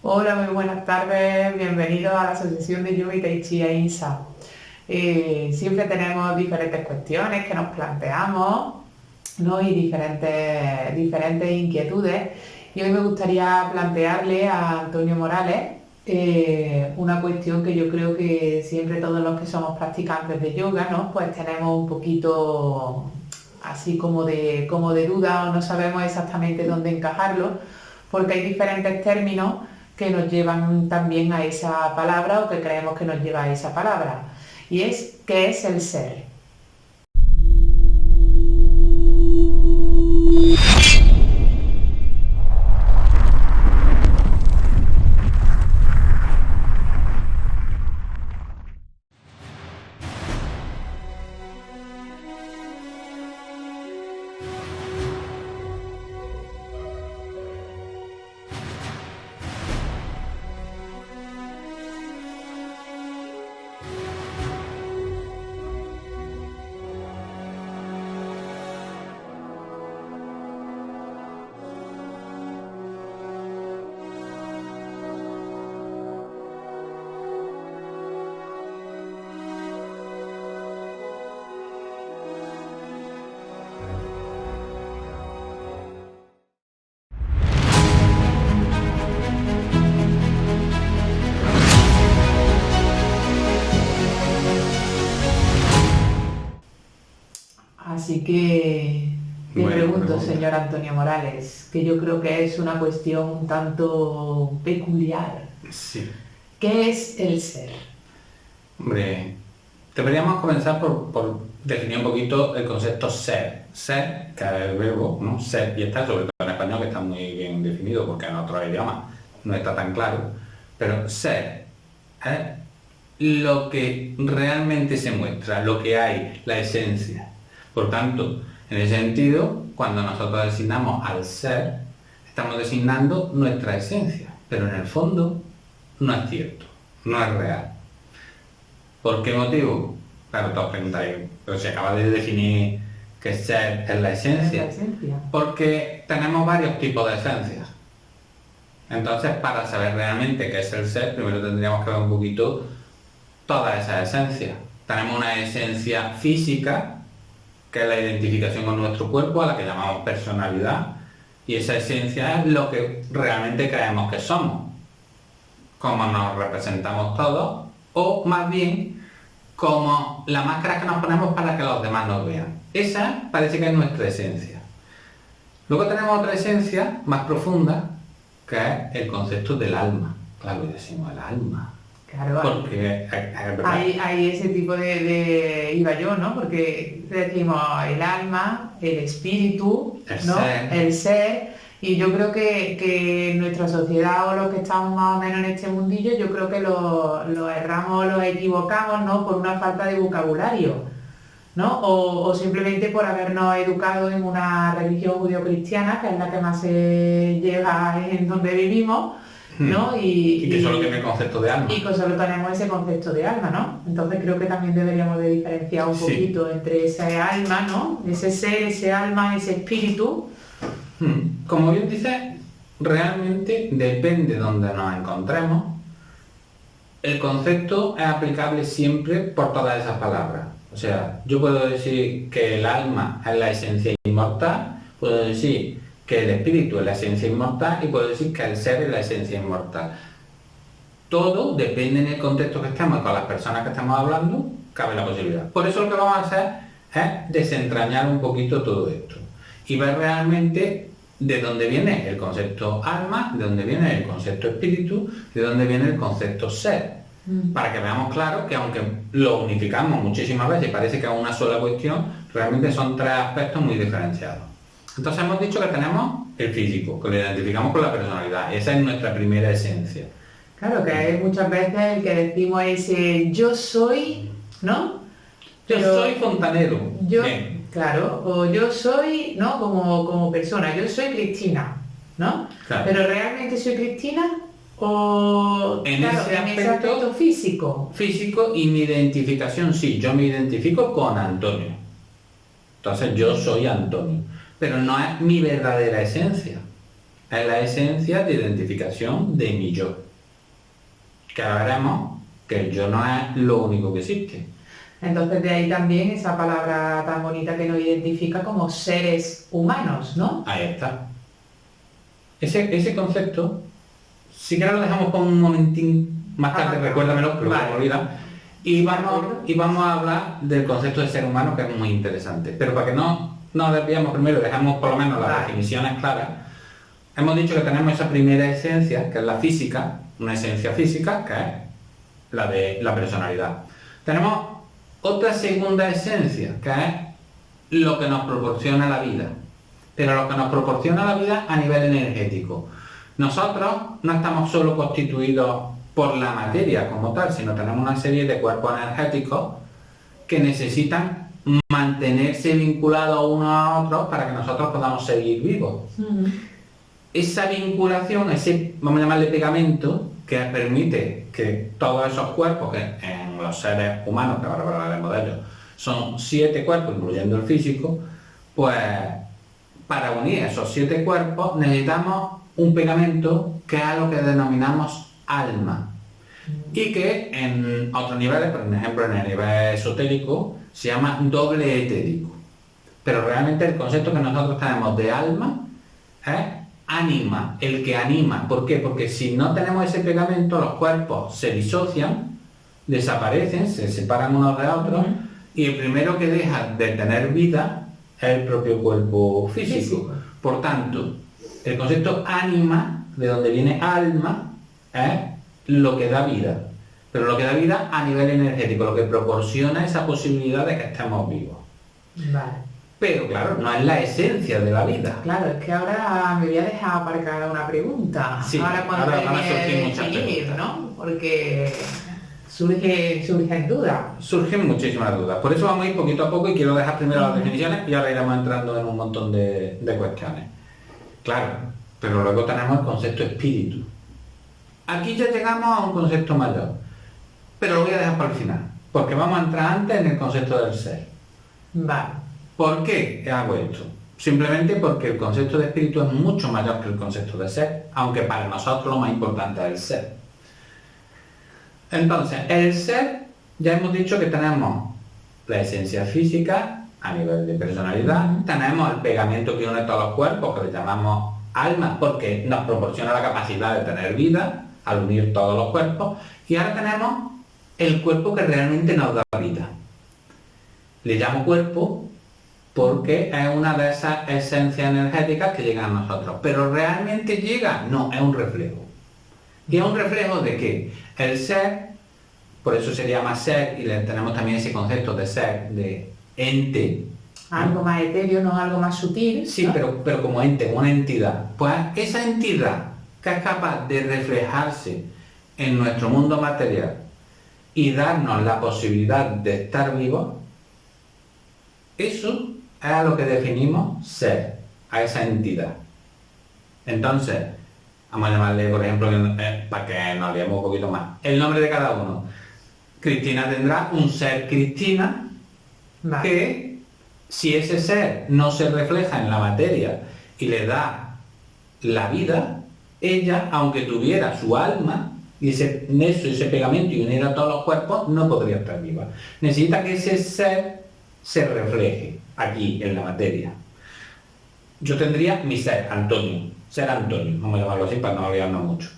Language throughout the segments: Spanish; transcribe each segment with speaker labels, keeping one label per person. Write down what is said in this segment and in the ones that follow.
Speaker 1: Hola, muy buenas tardes, bienvenidos a la Asociación de Yoga y Tai Chi AINSA. Siempre tenemos diferentes cuestiones que nos planteamos, ¿no? Y diferentes inquietudes. Y hoy me gustaría plantearle a Antonio Morales una cuestión que yo creo que siempre todos los que somos practicantes de yoga, ¿no? Pues tenemos un poquito así como de duda o no sabemos exactamente dónde encajarlo, porque hay diferentes términos que nos llevan también a esa palabra o que creemos que nos lleva a esa palabra. Y es, ¿qué es el ser? Así que le
Speaker 2: Buena
Speaker 1: pregunto,
Speaker 2: pregunta.
Speaker 1: señor Antonio Morales, que yo creo que es una cuestión un tanto peculiar.
Speaker 2: Sí.
Speaker 1: ¿Qué es el ser?
Speaker 2: Hombre, deberíamos comenzar por definir un poquito el concepto ser. Ser, que es el verbo, ¿no? Ser, y está sobre todo en español, que está muy bien definido, porque en otros idiomas no está tan claro. Pero ser es lo que realmente se muestra, lo que hay, la esencia. Por tanto, en ese sentido, cuando nosotros designamos al ser, estamos designando nuestra esencia, pero en el fondo no es cierto, no es real. ¿Por qué motivo? Claro, todos preguntáis, pero si acabas de definir que ser es la esencia.
Speaker 1: ¿Es la esencia?
Speaker 2: Porque tenemos varios tipos de esencias. Entonces, para saber realmente qué es el ser, primero tendríamos que ver un poquito todas esas esencias. Tenemos una esencia física, que es la identificación con nuestro cuerpo, a la que llamamos personalidad, y esa esencia es lo que realmente creemos que somos, cómo nos representamos todos, o más bien como la máscara que nos ponemos para que los demás nos vean. Esa parece que es nuestra esencia. Luego tenemos otra esencia más profunda, que es el concepto del alma. Claro, decimos el alma.
Speaker 1: Claro,
Speaker 2: Porque es verdad.
Speaker 1: hay ese tipo iba yo, ¿no? Porque decimos el alma, el espíritu,
Speaker 2: El
Speaker 1: ¿no?
Speaker 2: ser.
Speaker 1: El ser. Y yo creo que en nuestra sociedad o los que estamos más o menos en este mundillo, yo creo que lo erramos, lo equivocamos, ¿no? Por una falta de vocabulario, ¿no? O simplemente por habernos educado en una religión judio-cristiana, que es la que más se lleva en donde vivimos, ¿no?
Speaker 2: Y que solo tiene el concepto de alma.
Speaker 1: Y que solo tenemos ese concepto de alma, ¿no? Entonces creo que también deberíamos de diferenciar un
Speaker 2: Sí.
Speaker 1: poquito entre ese alma, ¿no? Ese ser, ese alma, ese espíritu.
Speaker 2: Como bien dice, realmente depende de donde nos encontremos. El concepto es aplicable siempre por todas esas palabras. O sea, yo puedo decir que el alma es la esencia inmortal, puedo decir que el espíritu es la esencia inmortal y puedo decir que el ser es la esencia inmortal. Todo depende en el contexto que estemos y con las personas que estamos hablando, cabe la posibilidad. Por eso lo que vamos a hacer es desentrañar un poquito todo esto y ver realmente de dónde viene el concepto alma, de dónde viene el concepto espíritu, de dónde viene el concepto ser. Para que veamos claro que aunque lo unificamos muchísimas veces y parece que es una sola cuestión, realmente son tres aspectos muy diferenciados. Entonces hemos dicho que tenemos el físico, que lo identificamos con la personalidad. Esa es nuestra primera esencia.
Speaker 1: Claro, que hay muchas veces el que decimos ese yo soy, ¿no?
Speaker 2: Yo
Speaker 1: Pero
Speaker 2: soy fontanero.
Speaker 1: Yo,
Speaker 2: Bien.
Speaker 1: claro, o yo soy, ¿no? Como persona, yo soy Cristina, ¿no?
Speaker 2: Claro.
Speaker 1: Pero realmente soy Cristina o
Speaker 2: En
Speaker 1: claro,
Speaker 2: ese
Speaker 1: en ese
Speaker 2: aspecto
Speaker 1: aspecto físico.
Speaker 2: Físico y mi identificación, sí, yo me identifico con Antonio. Entonces yo soy Antonio, pero no es mi verdadera esencia. es la esencia de identificación de mi yo. Que ahora veremos que el yo no es lo único que existe.
Speaker 1: Entonces de ahí también esa palabra tan bonita que nos identifica como seres humanos, ¿no?
Speaker 2: Ahí está. Ese concepto, si quieres lo dejamos con un momentín más tarde, recuérdamelo, pero
Speaker 1: vale.
Speaker 2: se me olvida. Y vamos a hablar del concepto de ser humano, que es muy interesante. Pero para que no nos desviemos primero, dejamos por lo menos las definiciones claras. Hemos dicho que tenemos esa primera esencia, que es la física, una esencia física, que es la de la personalidad. Tenemos otra segunda esencia, que es lo que nos proporciona la vida. Pero lo que nos proporciona la vida a nivel energético. Nosotros no estamos solo constituidos por la materia como tal, sino tenemos una serie de cuerpos energéticos que necesitan mantenerse vinculados unos a otros para que nosotros podamos seguir vivos. Esa vinculación, ese, vamos a llamarle pegamento, que permite que todos esos cuerpos, que en los seres humanos, que ahora hablaremos de ellos, son 7 cuerpos, incluyendo el físico, pues para unir esos 7 cuerpos necesitamos un pegamento que es lo que denominamos alma. Y que en otros niveles, por ejemplo en el nivel esotérico, se llama doble etérico. Pero realmente el concepto que nosotros tenemos de alma es ánima, el que anima. ¿Por qué? Porque si no tenemos ese pegamento, los cuerpos se disocian, desaparecen, se separan unos de otros, y el primero que deja de tener vida es el propio cuerpo físico. Por tanto, el concepto ánima, de donde viene alma, es lo que da vida. Pero lo que da vida a nivel energético, lo que proporciona esa posibilidad de que estemos vivos.
Speaker 1: Vale.
Speaker 2: Pero claro, no es la esencia de la vida.
Speaker 1: Claro, es que ahora me voy a dejar aparcar una pregunta.
Speaker 2: Sí,
Speaker 1: ahora
Speaker 2: van a surgir muchas preguntas,
Speaker 1: ¿no? Porque surgen dudas.
Speaker 2: Surgen muchísimas dudas. Por eso vamos a ir poquito a poco y quiero dejar primero las definiciones y ahora iremos entrando en un montón de cuestiones. Claro, pero luego tenemos el concepto espíritu. Aquí ya llegamos a un concepto mayor, pero lo voy a dejar para el final, porque vamos a entrar antes en el concepto del ser.
Speaker 1: Vale.
Speaker 2: ¿Por qué hago esto? Simplemente porque el concepto de espíritu es mucho mayor que el concepto de ser, aunque para nosotros lo más importante es el ser. Entonces, el ser, ya hemos dicho que tenemos la esencia física a nivel de personalidad, tenemos el pegamento que une todos los cuerpos, que le llamamos alma, porque nos proporciona la capacidad de tener vida al unir todos los cuerpos, y ahora tenemos el cuerpo que realmente nos da vida. Le llamo cuerpo porque es una de esas esencias energéticas que llegan a nosotros. Pero ¿realmente llega? No, es un reflejo. ¿Y es un reflejo de qué? El ser, por eso se llama ser, y tenemos también ese concepto de ser, de ente.
Speaker 1: Algo más etéreo, no algo más sutil.
Speaker 2: Sí,
Speaker 1: ¿no?
Speaker 2: pero como ente, una entidad. Pues esa entidad que es capaz de reflejarse en nuestro mundo material y darnos la posibilidad de estar vivos, eso es a lo que definimos ser, a esa entidad. Entonces, vamos a llamarle, por ejemplo, para que nos liemos un poquito más, el nombre de cada uno. Cristina tendrá un ser Cristina, vale, que si ese ser no se refleja en la materia y le da la vida, ella, aunque tuviera su alma y ese nexo, ese pegamento y uniera todos los cuerpos, no podría estar viva. Necesita que ese ser se refleje aquí en la materia. Yo tendría mi ser Antonio, vamos a llamarlo así para no liarnos mucho.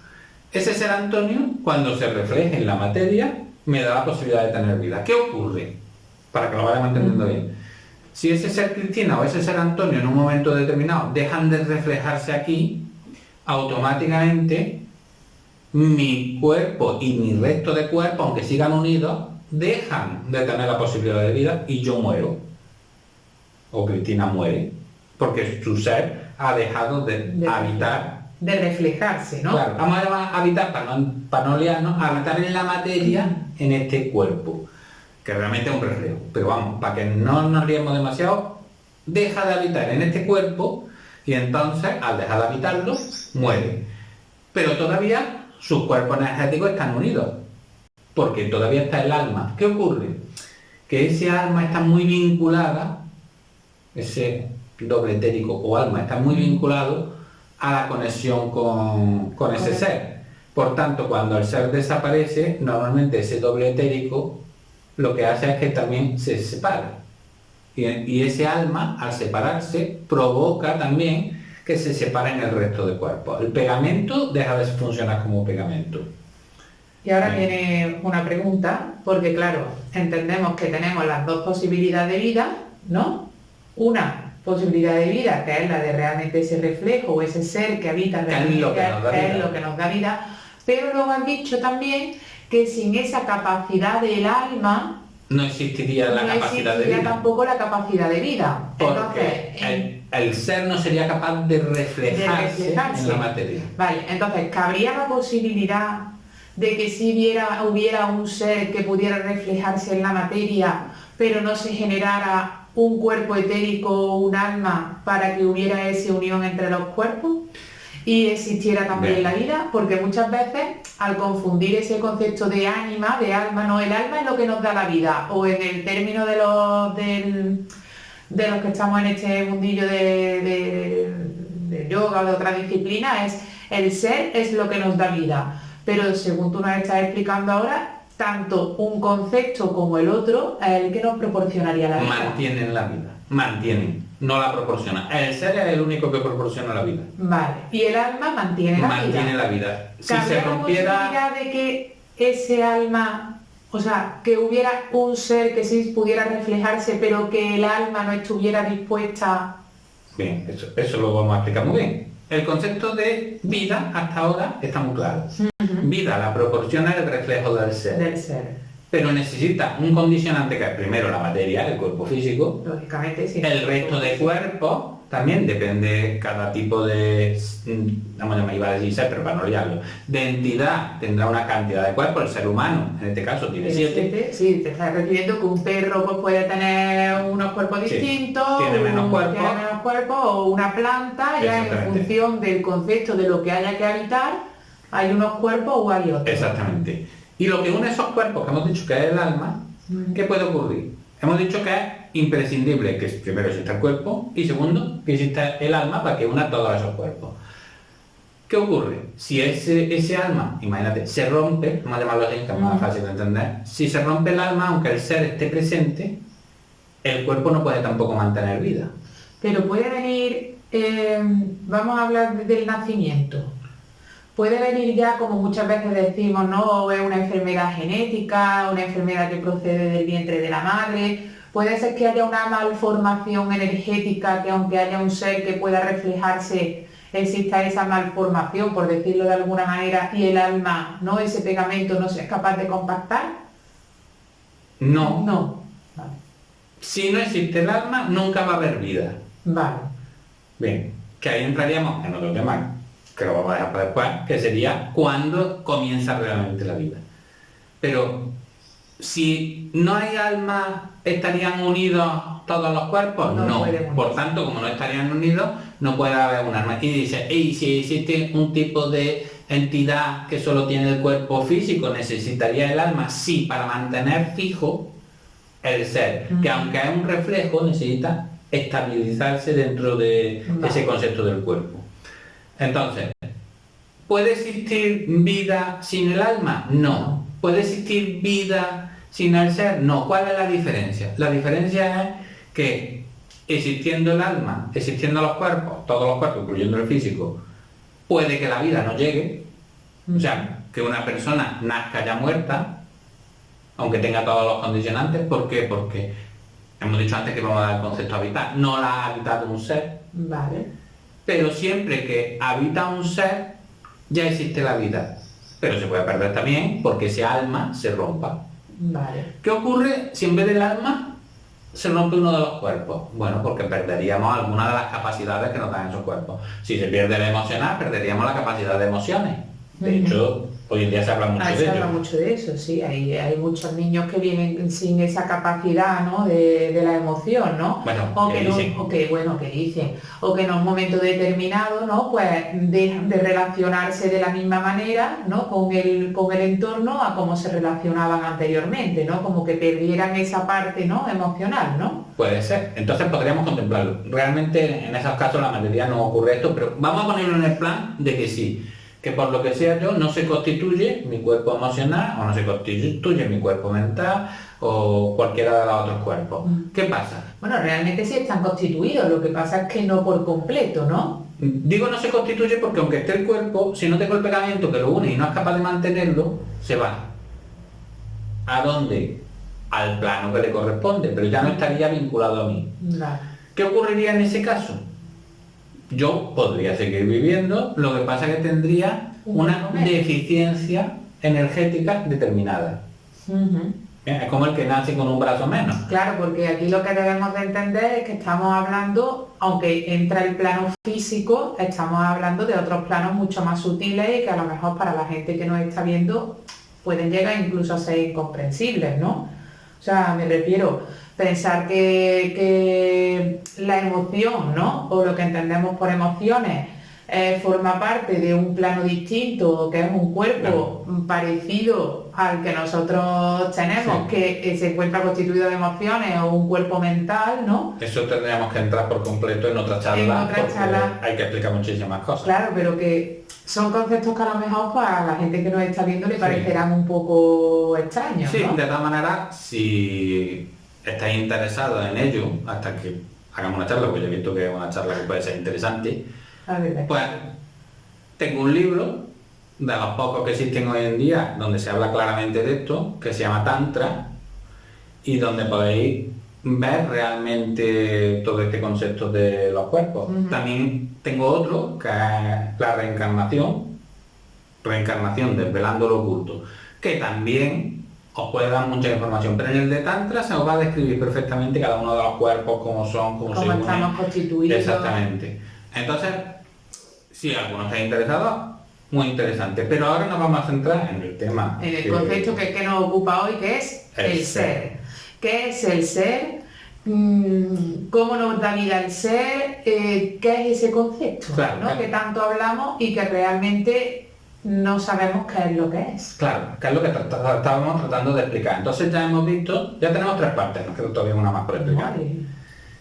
Speaker 2: Ese ser Antonio, cuando se refleje en la materia, me da la posibilidad de tener vida. ¿Qué ocurre? Para que lo vayamos entendiendo bien. Si ese ser Cristina o ese ser Antonio en un momento determinado dejan de reflejarse aquí, automáticamente mi cuerpo y mi resto de cuerpo, aunque sigan unidos, dejan de tener la posibilidad de vida y yo muero. O Cristina muere. Porque su ser ha dejado de habitar.
Speaker 1: De reflejarse, ¿no?
Speaker 2: Claro, vamos a llamar habitar, para no liarnos, habitar en la materia, en este cuerpo. Que realmente es un reflejo. Pero vamos, para que no nos liemos demasiado, deja de habitar en este cuerpo y entonces, al dejar de habitarlo, muere. Pero todavía sus cuerpos energéticos están unidos. Porque todavía está el alma. ¿Qué ocurre? Que ese alma está muy vinculada, ese doble etérico o alma está muy vinculado a la conexión con ese ser. Por tanto, cuando el ser desaparece, normalmente ese doble etérico lo que hace es que también se separe. Y ese alma, al separarse, provoca también que se separen el resto del cuerpo. El pegamento deja de funcionar como pegamento.
Speaker 1: Y ahora viene una pregunta, porque claro, entendemos que tenemos las dos posibilidades de vida, ¿no? Una posibilidad de vida, que es la de realmente ese reflejo o ese ser que habita realmente, que es lo que nos da vida, pero luego han dicho también que sin esa capacidad del alma
Speaker 2: no existiría la capacidad de vida.
Speaker 1: Tampoco la capacidad de vida.
Speaker 2: Porque entonces, el ser no sería capaz de reflejarse en la materia.
Speaker 1: Vale, entonces, ¿cabría la posibilidad de que si hubiera un ser que pudiera reflejarse en la materia, pero no se generara un cuerpo etérico o un alma para que hubiera esa unión entre los cuerpos y existiera también la vida? Porque muchas veces, al confundir ese concepto de ánima, de alma, no, el alma es lo que nos da la vida, o en el término de los que estamos en este mundillo de yoga o de otra disciplina, es el ser es lo que nos da vida. Pero según tú nos estás explicando ahora, tanto un concepto como el otro es el que nos proporcionaría la vida.
Speaker 2: Mantienen la vida, no la proporciona. El ser es el único que proporciona la vida.
Speaker 1: Vale, y el alma mantiene la vida.
Speaker 2: Mantiene la vida. Si se rompiera...
Speaker 1: la posibilidad de que ese alma, o sea, que hubiera un ser que sí pudiera reflejarse, pero que el alma no estuviera dispuesta...
Speaker 2: Bien, eso lo vamos a explicar muy bien. El concepto de vida hasta ahora está muy claro. Vida la proporciona el reflejo del ser. Pero necesita un condicionante que es primero la materia, el cuerpo físico.
Speaker 1: Lógicamente, sí.
Speaker 2: El resto de cuerpos también depende, cada tipo de, me iba a decir ser, pero para no liarlo, de entidad tendrá una cantidad de cuerpos. El ser humano, en este caso, tiene 7.
Speaker 1: Sí, te estás refiriendo que un perro pues, puede tener unos cuerpos distintos,
Speaker 2: tiene menos cuerpos,
Speaker 1: o una planta, ya en función del concepto de lo que haya que habitar, hay unos cuerpos o hay otros.
Speaker 2: Exactamente. Y lo que une esos cuerpos, que hemos dicho que es el alma, ¿qué puede ocurrir? Hemos dicho que es imprescindible que primero exista el cuerpo y segundo, que exista el alma para que una todos esos cuerpos. ¿Qué ocurre? Si ese alma, imagínate, se rompe, vamos a llamarlo así, que es más fácil de entender, si se rompe el alma, aunque el ser esté presente, el cuerpo no puede tampoco mantener vida.
Speaker 1: Pero puede venir, vamos a hablar del nacimiento. Puede venir ya, como muchas veces decimos, ¿no? Es una enfermedad genética, una enfermedad que procede del vientre de la madre. Puede ser que haya una malformación energética, que aunque haya un ser que pueda reflejarse, exista esa malformación, por decirlo de alguna manera, y el alma, ¿no? Ese pegamento no sea capaz de compactar.
Speaker 2: No.
Speaker 1: Vale.
Speaker 2: Si no existe el alma, nunca va a haber vida.
Speaker 1: Vale.
Speaker 2: Bien, que ahí entraríamos en otro tema, que lo vamos a dejar para después, que sería cuándo comienza realmente la vida. Pero si no hay alma, ¿estarían unidos todos los cuerpos? No. Por tanto, como no estarían unidos, no puede haber un alma. Y dice, si existe un tipo de entidad que solo tiene el cuerpo físico, ¿necesitaría el alma? Sí, para mantener fijo el ser, que aunque es un reflejo, necesita estabilizarse dentro de ese concepto del cuerpo. Entonces, ¿puede existir vida sin el alma? No. ¿Puede existir vida sin el ser? No. ¿Cuál es la diferencia? La diferencia es que existiendo el alma, existiendo los cuerpos, todos los cuerpos, incluyendo el físico, puede que la vida no llegue, o sea, que una persona nazca ya muerta, aunque tenga todos los condicionantes. ¿Por qué? Porque hemos dicho antes que vamos a dar el concepto de habitar. No la ha habitado un ser.
Speaker 1: Vale.
Speaker 2: Pero siempre que habita un ser, ya existe la vida. Pero se puede perder también porque ese alma se rompa.
Speaker 1: Vale.
Speaker 2: ¿Qué ocurre si en vez del alma se rompe uno de los cuerpos? Bueno, porque perderíamos alguna de las capacidades que nos dan esos cuerpos. Si se pierde el emocional, perderíamos la capacidad de emociones. De hecho, Hoy en día se habla mucho
Speaker 1: Ahí
Speaker 2: de
Speaker 1: se
Speaker 2: ello.
Speaker 1: habla mucho de eso, sí. Hay muchos niños que vienen sin esa capacidad, ¿no? de la emoción, ¿no?
Speaker 2: Bueno,
Speaker 1: O
Speaker 2: que
Speaker 1: que no,
Speaker 2: dicen.
Speaker 1: o que, bueno, que dicen, o que en un momento determinado, ¿no? Pues dejan de relacionarse de la misma manera, ¿no? Con el entorno a como se relacionaban anteriormente, ¿no? Como que perdieran esa parte, ¿no? Emocional, ¿no?
Speaker 2: Puede ser. Entonces podríamos contemplarlo. Realmente en esos casos la mayoría no ocurre esto, pero vamos a ponerlo en el plan de que sí, que por lo que sea yo no se constituye mi cuerpo emocional o no se constituye mi cuerpo mental o cualquiera de los otros cuerpos. ¿Qué pasa?
Speaker 1: Bueno, realmente sí están constituidos, lo que pasa es que no por completo, ¿no?
Speaker 2: Digo no se constituye porque aunque esté el cuerpo, si no tengo el pegamento que lo une y no es capaz de mantenerlo, se va. ¿A dónde? Al plano que le corresponde, pero ya no estaría vinculado a mí.
Speaker 1: Vale.
Speaker 2: ¿Qué ocurriría en ese caso? Yo podría seguir viviendo, lo que pasa es que tendría una deficiencia energética determinada.
Speaker 1: Ujú.
Speaker 2: Es como el que nace con un brazo menos.
Speaker 1: Claro, porque aquí lo que debemos de entender es que estamos hablando, aunque entra el plano físico, estamos hablando de otros planos mucho más sutiles y que a lo mejor para la gente que nos está viendo pueden llegar incluso a ser incomprensibles, ¿no? O sea, me refiero, pensar que la emoción, ¿no? O lo que entendemos por emociones forma parte de un plano distinto, que es un cuerpo parecido al que nosotros tenemos,
Speaker 2: Sí.
Speaker 1: que se encuentra constituido de emociones o un cuerpo mental, ¿no?
Speaker 2: Eso tendríamos que entrar por completo en otra charla,
Speaker 1: En otra
Speaker 2: porque
Speaker 1: charla.
Speaker 2: hay que explicar muchísimas cosas.
Speaker 1: Claro, pero que son conceptos que a lo mejor para la gente que nos está viendo le parecerán un poco extraños,
Speaker 2: Sí,
Speaker 1: ¿no?
Speaker 2: de todas maneras, si estáis interesados en ello, hasta que hagamos una charla, porque yo he visto que es una charla que puede ser interesante,
Speaker 1: A ver,
Speaker 2: pues tengo un libro de los pocos que existen hoy en día donde se habla claramente de esto, que se llama Tantra, y donde podéis ver realmente todo este concepto de los cuerpos. También tengo otro, que es la reencarnación desvelando lo oculto, que también os puede dar mucha información, pero en el de Tantra se os va a describir perfectamente cada uno de los cuerpos, cómo son, cómo se
Speaker 1: cómo
Speaker 2: unen.
Speaker 1: estamos constituidos.
Speaker 2: Exactamente. Entonces, si alguno está interesado, muy interesante. Pero ahora nos vamos a centrar en el tema.
Speaker 1: En el concepto que nos ocupa hoy, que es
Speaker 2: El
Speaker 1: el
Speaker 2: ser.
Speaker 1: ser. ¿Qué es el ser? ¿Cómo nos da vida el ser? ¿Qué es ese concepto?
Speaker 2: Claro,
Speaker 1: ¿no?
Speaker 2: claro.
Speaker 1: Que tanto hablamos y que realmente no sabemos qué es lo que es.
Speaker 2: Claro, que es lo que estábamos tratando de explicar. Entonces ya hemos visto, ya tenemos tres partes, nos queda todavía una más por explicar.
Speaker 1: Vale.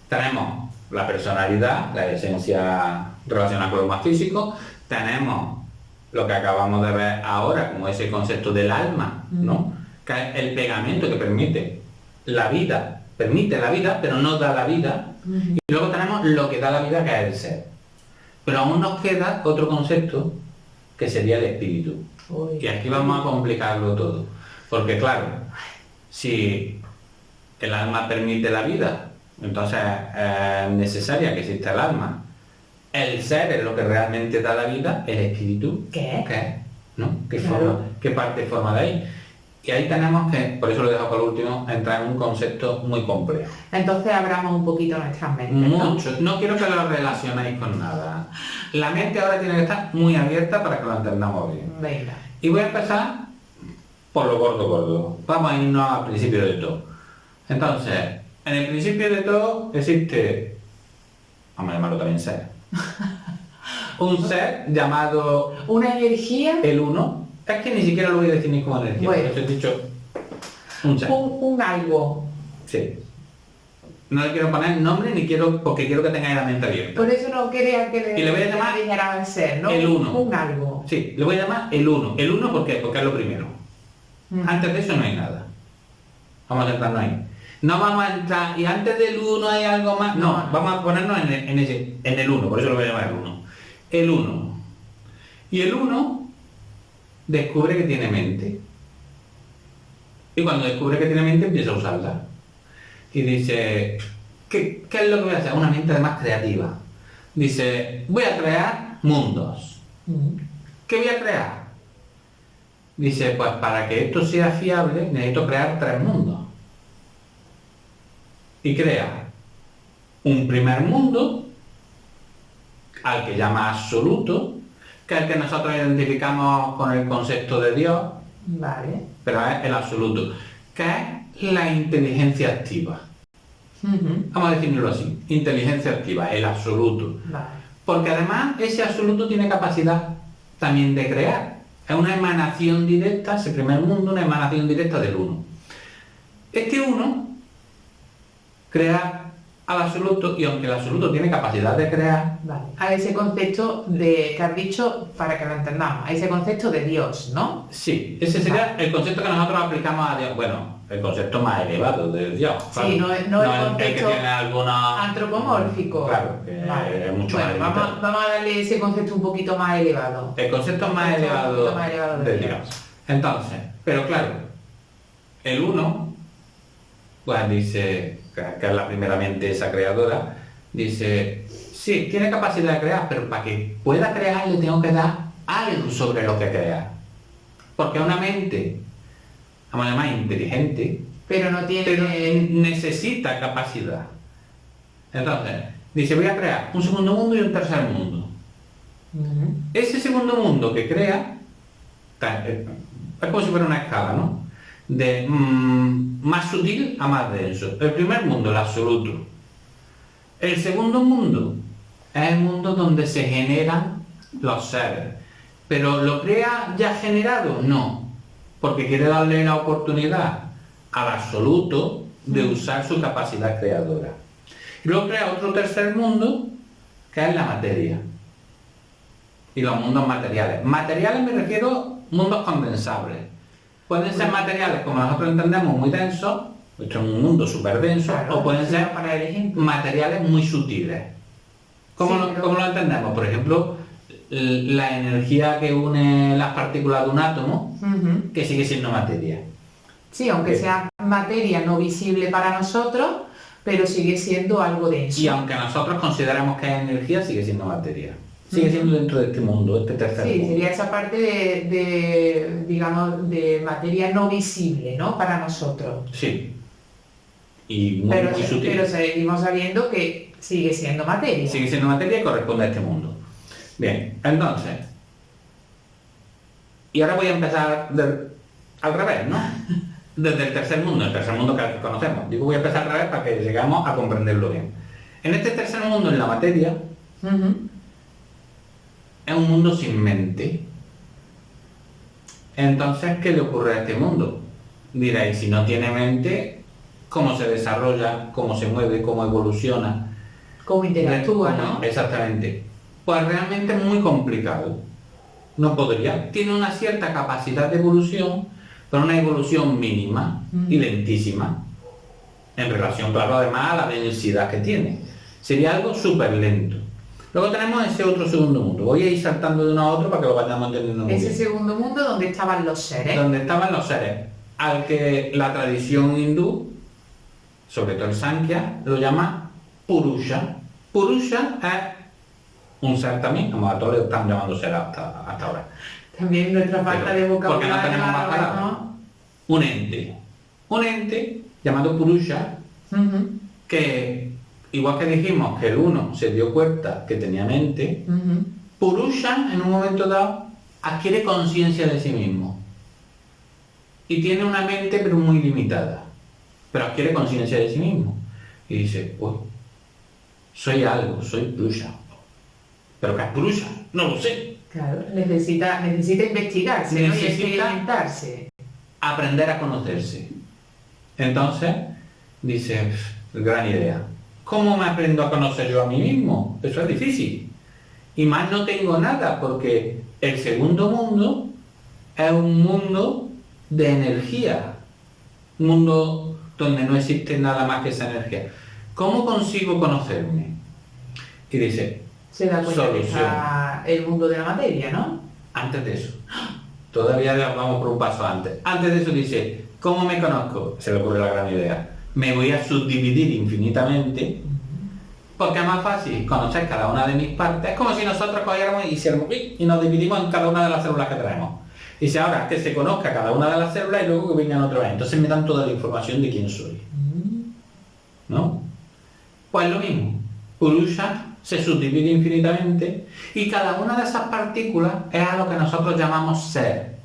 Speaker 2: Tenemos la personalidad, la esencia relacionada con lo más físico. Tenemos lo que acabamos de ver ahora, como ese concepto del alma, ¿no? Que es el pegamento que permite la vida, pero no da la vida. Y luego tenemos lo que da la vida, que es el ser. Pero aún nos queda otro concepto, que sería el espíritu.
Speaker 1: Uy.
Speaker 2: Y aquí vamos a complicarlo todo. Porque claro, si el alma permite la vida, entonces es necesaria que exista el alma. El ser es lo que realmente da la vida, el espíritu.
Speaker 1: ¿Qué?
Speaker 2: ¿Qué? ¿No? ¿Qué,
Speaker 1: Claro.
Speaker 2: forma, qué parte forma de ahí? Y ahí tenemos que, por eso lo dejo por último, entrar en un concepto muy complejo.
Speaker 1: Entonces abramos un poquito nuestras mentes, ¿no?
Speaker 2: Mucho. No quiero que lo relacionéis con nada. La mente ahora tiene que estar muy abierta para que lo entendamos bien.
Speaker 1: Venga.
Speaker 2: Y voy a empezar por lo gordo. Vamos a irnos al principio de todo. Entonces, en el principio de todo existe, vamos a llamarlo también ser, un ser llamado
Speaker 1: Una energía,
Speaker 2: el uno. Es que ni siquiera lo voy a definir como energía,
Speaker 1: Bueno.
Speaker 2: porque os he dicho un ser.
Speaker 1: un algo.
Speaker 2: Sí. No le quiero poner nombre ni quiero, porque quiero que tengáis la mente abierta.
Speaker 1: Por eso no quería que
Speaker 2: Y le voy a llamar
Speaker 1: dijera el ser, ¿no?
Speaker 2: el uno.
Speaker 1: Un algo.
Speaker 2: Sí, le voy a llamar el uno. ¿El uno por qué? Porque es lo primero. Antes de eso no hay nada. Vamos a centrarnos ahí. No vamos a entrar, y antes del 1 hay algo más. No,
Speaker 1: No.
Speaker 2: vamos a ponernos en el 1, por eso lo voy a llamar el 1. El 1. Y el 1 descubre que tiene mente. Y cuando descubre que tiene mente empieza a usarla. Y dice, ¿qué es lo que voy a hacer? Una mente además creativa. Dice, voy a crear mundos. ¿Qué voy a crear? Dice, pues para que esto sea fiable necesito crear 3 mundos. Y crea un primer mundo, al que llama absoluto, que es el que nosotros identificamos con el concepto de Dios,
Speaker 1: Vale.
Speaker 2: pero es el absoluto, que es la inteligencia activa. Vamos a definirlo así, inteligencia activa, el absoluto.
Speaker 1: Vale.
Speaker 2: Porque además ese absoluto tiene capacidad también de crear. Es una emanación directa, ese primer mundo, una emanación directa del uno. Este uno crea al absoluto, y aunque el absoluto tiene capacidad de crear,
Speaker 1: Vale. A ese concepto que has dicho, para que lo entendamos, a ese concepto de Dios, ¿no?
Speaker 2: sí, ese sería el concepto que nosotros aplicamos a Dios. Bueno, el concepto más elevado de Dios. Claro.
Speaker 1: Sí, no el
Speaker 2: el
Speaker 1: concepto
Speaker 2: que tiene alguna...
Speaker 1: antropomórfico.
Speaker 2: Claro, que
Speaker 1: Vale.
Speaker 2: es mucho
Speaker 1: Bueno,
Speaker 2: más limitado.
Speaker 1: vamos a darle ese concepto un poquito más elevado.
Speaker 2: El concepto más elevado de Dios. Entonces, pero claro, el uno, pues dice, que es la primeramente esa creadora, dice, sí, tiene capacidad de crear, pero para que pueda crear le tengo que dar algo sobre lo que crear. Porque una mente, vamos a llamar inteligente,
Speaker 1: Pero no tiene...
Speaker 2: pero necesita capacidad. Entonces, dice, voy a crear un segundo mundo y un tercer mundo.
Speaker 1: Ujú.
Speaker 2: Ese segundo mundo que crea, es como si fuera una escala, ¿no? De más sutil a más denso. El primer mundo, el absoluto. El segundo mundo es el mundo donde se generan los seres. Pero ¿lo crea ya generado? No. Porque quiere darle la oportunidad al absoluto de usar su capacidad creadora. Y luego crea otro tercer mundo, que es la materia. Y los mundos materiales. Materiales me refiero a mundos condensables. Pueden ser materiales, como nosotros entendemos, muy densos, esto es un mundo súper denso,
Speaker 1: Claro,
Speaker 2: o pueden ser
Speaker 1: para el ejemplo.
Speaker 2: materiales muy sutiles. ¿Cómo,
Speaker 1: Sí, pero-
Speaker 2: cómo lo entendemos? Por ejemplo, la energía que une las partículas de un átomo,
Speaker 1: Ujú.
Speaker 2: que sigue siendo materia.
Speaker 1: Sí, aunque
Speaker 2: Bien.
Speaker 1: sea materia no visible para nosotros, pero sigue siendo algo denso.
Speaker 2: Y aunque nosotros consideramos que es energía, sigue siendo materia. Sigue siendo dentro de este mundo, este tercer
Speaker 1: Sí,
Speaker 2: mundo.
Speaker 1: sería esa parte digamos, de materia no visible, ¿no? Para nosotros.
Speaker 2: Sí. Y muy,
Speaker 1: Pero,
Speaker 2: muy sutil.
Speaker 1: pero seguimos sabiendo que sigue siendo materia.
Speaker 2: Sigue siendo materia y corresponde a este mundo. Bien, entonces. Y ahora voy a empezar al revés, ¿no? Desde el tercer mundo que conocemos. Digo, voy a empezar al revés para que llegamos a comprenderlo bien. En este tercer mundo, en la materia,
Speaker 1: Ujú.
Speaker 2: es un mundo sin mente. Entonces, ¿qué le ocurre a este mundo? Diréis, si no tiene mente, ¿cómo se desarrolla, cómo se mueve, cómo evoluciona?
Speaker 1: Cómo interactúa,
Speaker 2: ¿Cómo?
Speaker 1: ¿no?
Speaker 2: Exactamente. Pues realmente es muy complicado. No podría. Tiene una cierta capacidad de evolución, pero una evolución mínima y lentísima. En relación, claro, además a la densidad que tiene. Sería algo súper lento. Luego tenemos ese otro segundo mundo. Voy a ir saltando de uno a otro para que lo vayamos entendiendo muy
Speaker 1: Ese
Speaker 2: bien.
Speaker 1: segundo mundo donde estaban los seres.
Speaker 2: Donde estaban los seres, al que la tradición hindú, sobre todo el Sankhya, lo llama Purusha. Purusha es un ser también, como a todos le están llamando ser hasta ahora.
Speaker 1: También nuestra falta
Speaker 2: Pero,
Speaker 1: de
Speaker 2: porque
Speaker 1: vocabulario.
Speaker 2: no tenemos más
Speaker 1: ahora,
Speaker 2: palabras.
Speaker 1: ¿no?
Speaker 2: Un ente. Un ente llamado Purusha,
Speaker 1: Ujú,
Speaker 2: que igual que dijimos que el uno se dio cuenta que tenía mente,
Speaker 1: ujú.
Speaker 2: Purusha en un momento dado adquiere conciencia de sí mismo. Y tiene una mente pero muy limitada. Pero adquiere conciencia de sí mismo. Y dice, uy, soy algo, soy Purusha. ¿Pero qué es Purusha? No lo sé.
Speaker 1: Claro, necesita investigarse, ¿no? Y
Speaker 2: Necesita-
Speaker 1: experimentarse.
Speaker 2: Aprender a conocerse. Entonces, dice, gran idea. ¿Cómo me aprendo a conocer yo a mí mismo? Eso es difícil. Y más no tengo nada, porque el segundo mundo es un mundo de energía. Un mundo donde no existe nada más que esa energía. ¿Cómo consigo conocerme? Y dice,
Speaker 1: Se da cuenta que
Speaker 2: Solución.
Speaker 1: está el mundo de la materia, ¿no?
Speaker 2: antes de eso, todavía vamos por un paso antes. Antes de eso dice, ¿cómo me conozco? Se le ocurre la gran idea. Me voy a subdividir infinitamente, porque es más fácil conocer cada una de mis partes. Es como si nosotros cogiéramos y hiciéramos clic y nos dividimos en cada una de las células que tenemos. Y si ahora que se conozca cada una de las células y luego que vengan otra vez. Entonces me dan toda la información de quién soy. ¿No? Pues lo mismo. Purusha se subdivide infinitamente y cada una de esas partículas es a lo que nosotros llamamos ser.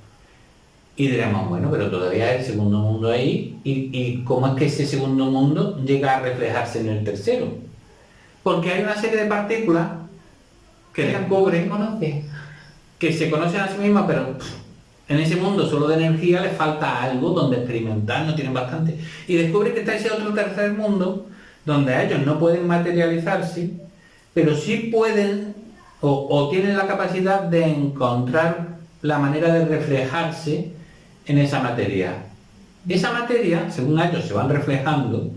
Speaker 2: Y diremos, bueno, pero todavía hay el segundo mundo ahí, ¿y cómo es que ese segundo mundo llega a reflejarse en el tercero? Porque hay una serie de partículas que descubren, que se conocen a sí mismas, pero en ese mundo solo de energía les falta algo donde experimentar, no tienen bastante. Y descubren que está ese otro tercer mundo donde ellos no pueden materializarse, pero sí pueden o tienen la capacidad de encontrar la manera de reflejarse en esa materia. Esa materia, según ellos se van reflejando,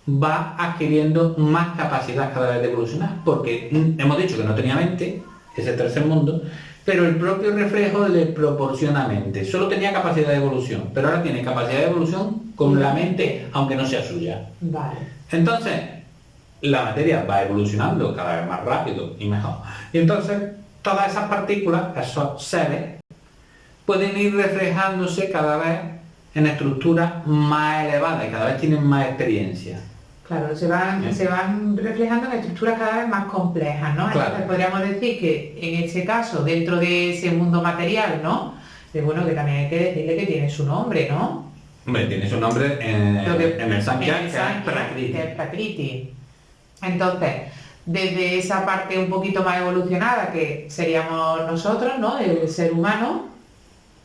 Speaker 2: va adquiriendo más capacidad cada vez de evolucionar, porque hemos dicho que no tenía mente, ese tercer mundo, pero el propio reflejo le proporciona mente. Solo tenía capacidad de evolución, pero ahora tiene capacidad de evolución con la mente, aunque no sea suya.
Speaker 1: Vale.
Speaker 2: Entonces, la materia va evolucionando cada vez más rápido y mejor. Y entonces, todas esas partículas, esos seres, pueden ir reflejándose cada vez en estructuras más elevadas y cada vez tienen más experiencia.
Speaker 1: Claro, se van reflejando en estructuras cada vez más complejas, ¿no?
Speaker 2: Claro.
Speaker 1: Entonces podríamos decir que en ese caso, dentro de ese mundo material, ¿no? Bueno, que también hay que decirle que tiene su nombre, ¿no?
Speaker 2: Hombre, tiene su nombre en el Sankhya, que es Prakriti.
Speaker 1: Que es Prakriti. Entonces, desde esa parte un poquito más evolucionada, que seríamos nosotros, ¿no? El ser humano,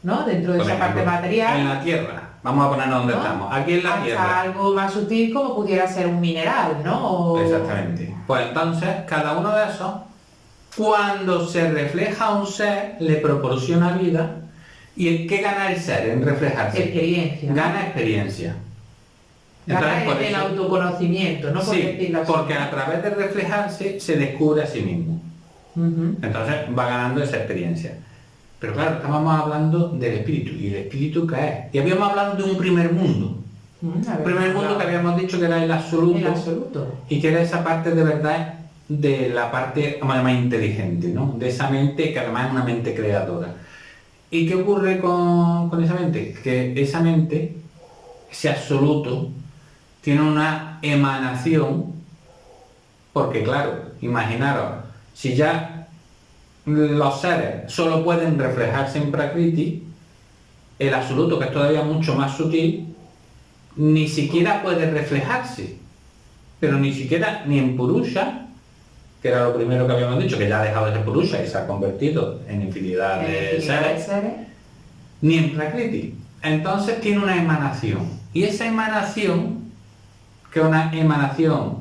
Speaker 1: ¿no? Dentro de esa parte material.
Speaker 2: En la Tierra. Vamos a ponernos donde estamos. Aquí en la
Speaker 1: hasta
Speaker 2: Tierra.
Speaker 1: Algo más sutil como pudiera ser un mineral, ¿no?
Speaker 2: Exactamente. Pues entonces, cada uno de esos, cuando se refleja a un ser, le proporciona vida. ¿Y qué gana el ser en reflejarse?
Speaker 1: Experiencia.
Speaker 2: Gana experiencia.
Speaker 1: Gana
Speaker 2: Entonces,
Speaker 1: el autoconocimiento, ¿no?
Speaker 2: Sí, porque a través de reflejarse se descubre a sí mismo. Entonces va ganando esa experiencia. Pero claro, estábamos hablando del espíritu. ¿Y el espíritu qué es? Y habíamos hablado de un primer mundo. El primer mundo que habíamos dicho que era el absoluto.
Speaker 1: El absoluto.
Speaker 2: Y que era esa parte de verdad de la parte más inteligente, ¿no? De esa mente que además es una mente creadora. ¿Y qué ocurre con esa mente? Que esa mente, ese absoluto, tiene una emanación, porque claro, imaginaros, si ya los seres solo pueden reflejarse en Prakriti, el absoluto, que es todavía mucho más sutil, ni siquiera puede reflejarse, pero ni siquiera ni en Purusha, que era lo primero que habíamos dicho, que ya ha dejado de ser Purusha y se ha convertido en infinidad de seres, ni en Prakriti. Entonces tiene una emanación, y esa emanación, que es una emanación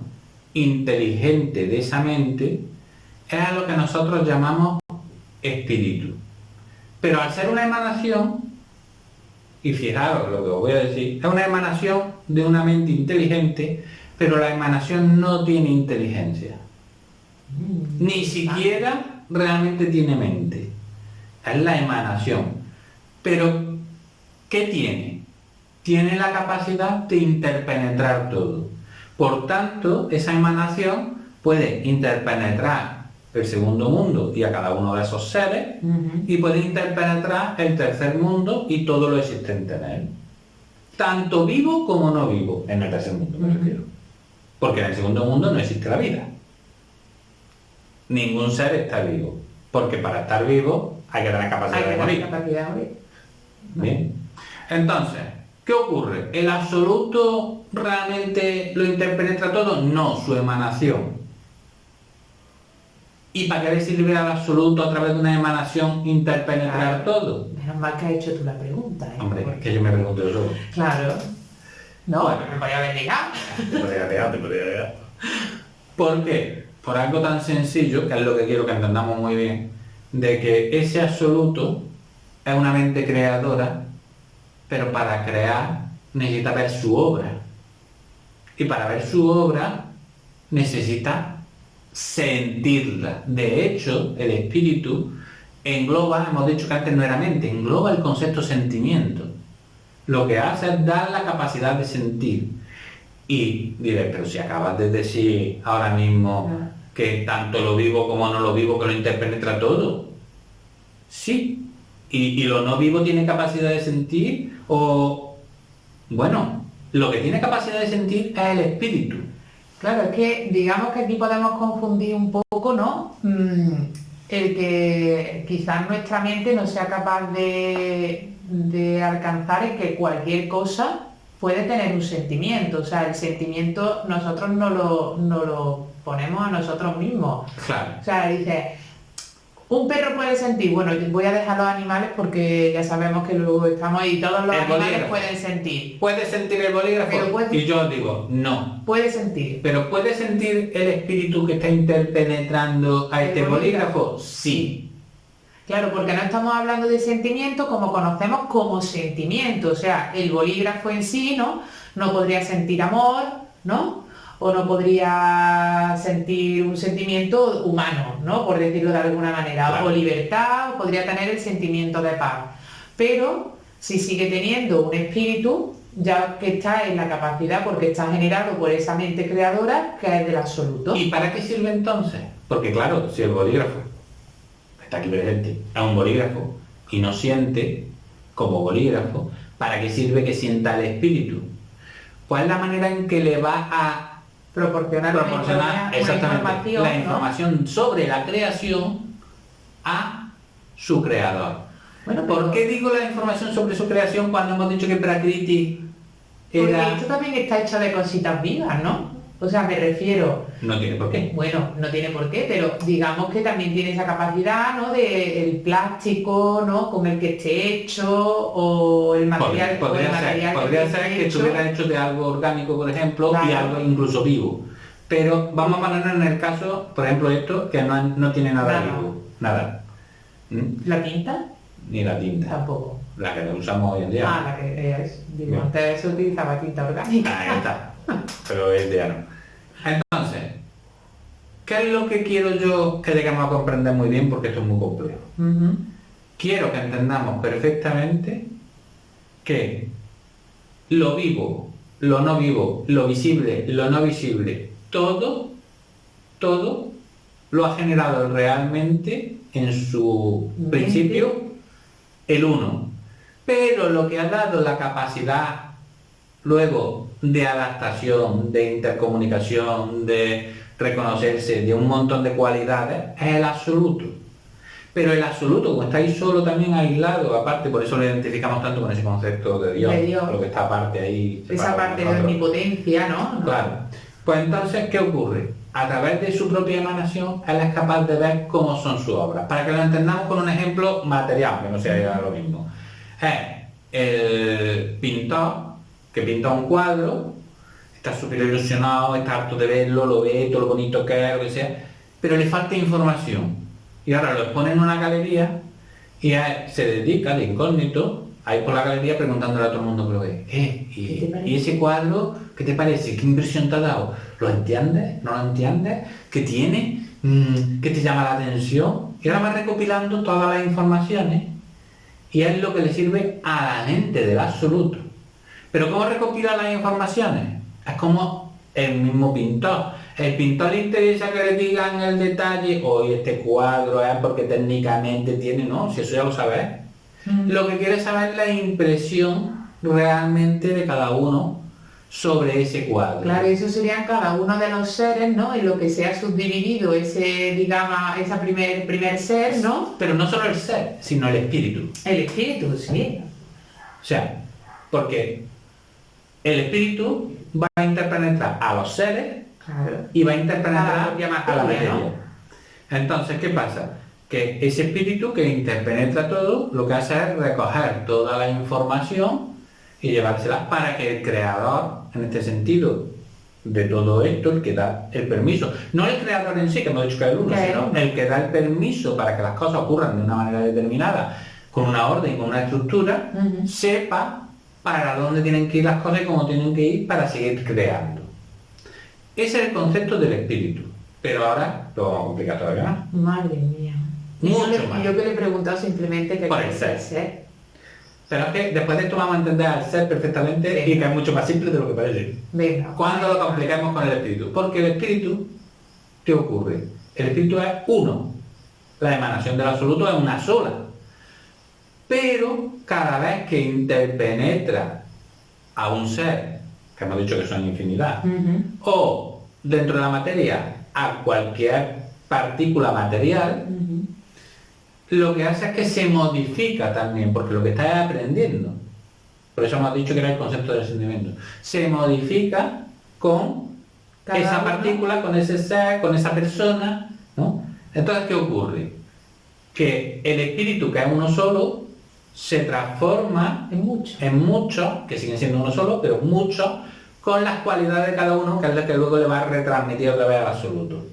Speaker 2: inteligente de esa mente, es a lo que nosotros llamamos espíritu. Pero al ser una emanación, y fijaros lo que os voy a decir, es una emanación de una mente inteligente, pero la emanación no tiene inteligencia. Ni siquiera realmente tiene mente. Es la emanación. Pero, ¿qué tiene? Tiene la capacidad de interpenetrar todo. Por tanto, esa emanación puede interpenetrar el segundo mundo y a cada uno de esos seres, y puede interpenetrar el tercer mundo y todo lo existente en él. Tanto vivo como no vivo, en el tercer mundo me refiero. Porque en el segundo mundo no existe la vida. Ningún ser está vivo. Porque para estar vivo hay que tener capacidad de morir. Bien. Entonces, ¿qué ocurre? ¿El absoluto realmente lo interpenetra todo? No, su emanación. ¿Y para qué le sirve al absoluto a través de una emanación interpenetrar todo?
Speaker 1: Menos mal que has hecho tú la pregunta, ¿eh?
Speaker 2: Hombre, es que yo me pregunto eso.
Speaker 1: Claber No,
Speaker 2: bueno,
Speaker 1: me podía haber ligado.
Speaker 2: Te podría ligar. ¿Por qué? Por algo tan sencillo, que es lo que quiero que entendamos muy bien, de que ese absoluto es una mente creadora, pero para crear necesita ver su obra. Y para ver su obra necesita sentirla. De hecho, el espíritu engloba, hemos dicho que antes no era mente, engloba el concepto sentimiento. Lo que hace es dar la capacidad de sentir. Y diré, pero si acabas de decir ahora mismo que tanto lo vivo como no lo vivo, que lo interpenetra todo. Sí. Y lo no vivo tiene capacidad de sentir, o bueno, lo que tiene capacidad de sentir es el espíritu.
Speaker 1: Claro, es que digamos que aquí podemos confundir un poco, ¿no? El que quizás nuestra mente no sea capaz de alcanzar es que cualquier cosa puede tener un sentimiento. O sea, el sentimiento nosotros no lo ponemos a nosotros mismos.
Speaker 2: Claro.
Speaker 1: O sea, dice, un perro puede sentir, bueno, voy a dejar los animales porque ya sabemos que luego estamos ahí, todos los
Speaker 2: El
Speaker 1: animales
Speaker 2: bolígrafo.
Speaker 1: pueden sentir.
Speaker 2: ¿Puede sentir el bolígrafo?
Speaker 1: Pero puede-
Speaker 2: Y yo os digo, no.
Speaker 1: Puede sentir.
Speaker 2: ¿Pero puede sentir el espíritu que está interpenetrando a
Speaker 1: ¿El
Speaker 2: este
Speaker 1: bolígrafo?
Speaker 2: bolígrafo? Sí.
Speaker 1: Claro, porque no estamos hablando de sentimiento como conocemos como sentimiento. O sea, el bolígrafo en sí, ¿no? No podría sentir amor, ¿no? O no podría sentir un sentimiento humano, ¿no? Por decirlo de alguna manera.
Speaker 2: Claro.
Speaker 1: O libertad, o podría tener el sentimiento de paz. Pero si sigue teniendo un espíritu, ya que está en la capacidad, porque está generado por esa mente creadora, que es del absoluto.
Speaker 2: ¿Y para qué sirve entonces? Porque claro, si el bolígrafo está aquí presente, es un bolígrafo y no siente como bolígrafo, ¿para qué sirve que sienta el espíritu? ¿Cuál es la manera en que le va a
Speaker 1: proporcionar
Speaker 2: proporcionar exactamente
Speaker 1: información,
Speaker 2: la
Speaker 1: ¿no?
Speaker 2: información sobre la creación a su creador?
Speaker 1: Bueno,
Speaker 2: ¿Por
Speaker 1: pero-
Speaker 2: qué digo la información sobre su creación cuando hemos dicho que Prakriti
Speaker 1: Porque
Speaker 2: era...
Speaker 1: esto también está hecho de cositas vivas, ¿no? O sea, me refiero,
Speaker 2: No tiene por qué.
Speaker 1: bueno, no tiene por qué, pero digamos que también tiene esa capacidad, ¿no? De el plástico, ¿no? Con el que esté hecho, o el material, o el
Speaker 2: Podría
Speaker 1: material
Speaker 2: ser que
Speaker 1: esté
Speaker 2: estuviera hecho de algo orgánico, por ejemplo, y
Speaker 1: Claro.
Speaker 2: algo incluso vivo. Pero vamos a ponernos en el caso, por ejemplo, esto, que no tiene nada
Speaker 1: Nada.
Speaker 2: vivo. Nada. ¿Mm?
Speaker 1: ¿La tinta?
Speaker 2: Ni la tinta.
Speaker 1: Tampoco.
Speaker 2: La que usamos hoy en día.
Speaker 1: Ah, la que es, digo,
Speaker 2: Bien.
Speaker 1: antes se utilizaba tinta orgánica.
Speaker 2: Ahí está. Pero hoy en día no. Entonces, ¿qué es lo que quiero yo que lleguemos a comprender muy bien? Porque esto es muy complejo.
Speaker 1: Ujú.
Speaker 2: Quiero que entendamos perfectamente que lo vivo, lo no vivo, lo visible, lo no visible, todo lo ha generado realmente en su
Speaker 1: Mente.
Speaker 2: principio el uno. Pero lo que ha dado la capacidad luego de adaptación, de intercomunicación, de reconocerse, de un montón de cualidades, es el absoluto. Pero el absoluto, como está ahí solo también aislado, aparte, por eso lo identificamos tanto con ese concepto de Dios,
Speaker 1: De Dios.
Speaker 2: lo que está aparte ahí.
Speaker 1: Esa
Speaker 2: separado
Speaker 1: parte de
Speaker 2: nosotros.
Speaker 1: omnipotencia, ¿no?
Speaker 2: Claro. Pues entonces, ¿qué ocurre? A través de su propia emanación, él es capaz de ver cómo son sus obras. Para que lo entendamos con un ejemplo material, que no sea lo mismo. Es el pintor que pinta un cuadro, está súper ilusionado, está harto de verlo, lo ve, todo lo bonito que es, lo que sea, pero le falta información. Y ahora lo expone en una galería y se dedica de incógnito a ir por la galería preguntándole a todo el mundo que lo ve.
Speaker 1: ¿Qué te parece?
Speaker 2: ¿Y ese cuadro qué te parece? ¿Qué impresión te ha dado? ¿Lo entiendes? ¿No lo entiendes? ¿Qué tiene? ¿Qué te llama la atención? Y ahora va recopilando todas las informaciones y es lo que le sirve a la mente del absoluto. Pero ¿cómo recopila las informaciones? Es como el mismo pintor. El pintor le interesa que le digan el detalle, hoy este cuadro es porque técnicamente tiene, no, si eso ya lo sabes. Lo que quiere saber es la impresión realmente de cada uno sobre ese cuadro.
Speaker 1: Claro, eso serían cada uno de los seres, ¿no? En lo que se ha subdividido ese, digamos, ese primer ser, ¿no?
Speaker 2: Pero no solo el ser, sino el espíritu.
Speaker 1: El espíritu, sí.
Speaker 2: O sea, porque el espíritu va a interpenetrar a los seres
Speaker 1: Claro.
Speaker 2: y va a
Speaker 1: A la
Speaker 2: interpenetrar
Speaker 1: propia
Speaker 2: a la
Speaker 1: materia,
Speaker 2: materia.
Speaker 1: ¿no?
Speaker 2: Entonces, ¿qué pasa? Que ese espíritu que interpenetra todo, lo que hace es recoger toda la información y llevársela para que el creador, en este sentido, de todo esto, el que da el permiso, no el creador en sí, que hemos dicho que es el uno,
Speaker 1: Que es
Speaker 2: sino
Speaker 1: uno.
Speaker 2: el que da el permiso para que las cosas ocurran de una manera determinada, con una orden, con una estructura,
Speaker 1: Ujú.
Speaker 2: sepa para dónde tienen que ir las cosas y cómo tienen que ir para seguir creando. Ese es el concepto del espíritu, pero ahora lo vamos a complicar todavía más.
Speaker 1: Madre mía.
Speaker 2: Mucho más.
Speaker 1: Yo que le he preguntado simplemente qué
Speaker 2: Por el
Speaker 1: es
Speaker 2: ser.
Speaker 1: el ser.
Speaker 2: Pero es que después de esto vamos a entender al ser perfectamente
Speaker 1: Sí.
Speaker 2: y que es mucho más simple de lo que parece.
Speaker 1: Venga.
Speaker 2: Cuando lo complicamos con el espíritu. Porque el espíritu, ¿qué ocurre? El espíritu es uno. La emanación del absoluto es una sola. Pero cada vez que interpenetra a un ser, que hemos dicho que son infinidad,
Speaker 1: Ujú.
Speaker 2: o dentro de la materia a cualquier partícula material, lo que hace es que se modifica también, porque lo que estás aprendiendo, por eso hemos dicho que era el concepto del sentimiento, se modifica con
Speaker 1: Cada
Speaker 2: esa
Speaker 1: uno.
Speaker 2: partícula, con ese ser, con esa persona, ¿no? Entonces, ¿qué ocurre? Que el espíritu, que es uno solo, se transforma
Speaker 1: Es mucho.
Speaker 2: en muchos, que siguen siendo uno solo, pero muchos, con las cualidades de cada uno, que es lo que luego le va a retransmitir otra vez al absoluto.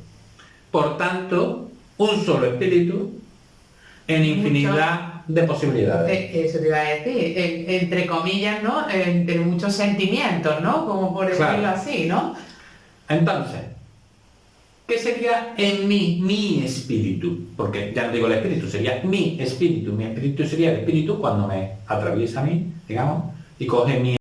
Speaker 2: Por tanto, un solo espíritu en infinidad de posibilidades.
Speaker 1: Eso te iba a decir, entre comillas, ¿no? Entre muchos sentimientos, ¿no? Como por decirlo
Speaker 2: Claro.
Speaker 1: así, ¿no?
Speaker 2: Entonces, ¿qué sería en mí, mi espíritu? Porque ya no digo el espíritu, sería mi espíritu. Mi espíritu sería el espíritu cuando me atraviesa a mí, digamos, y coge mi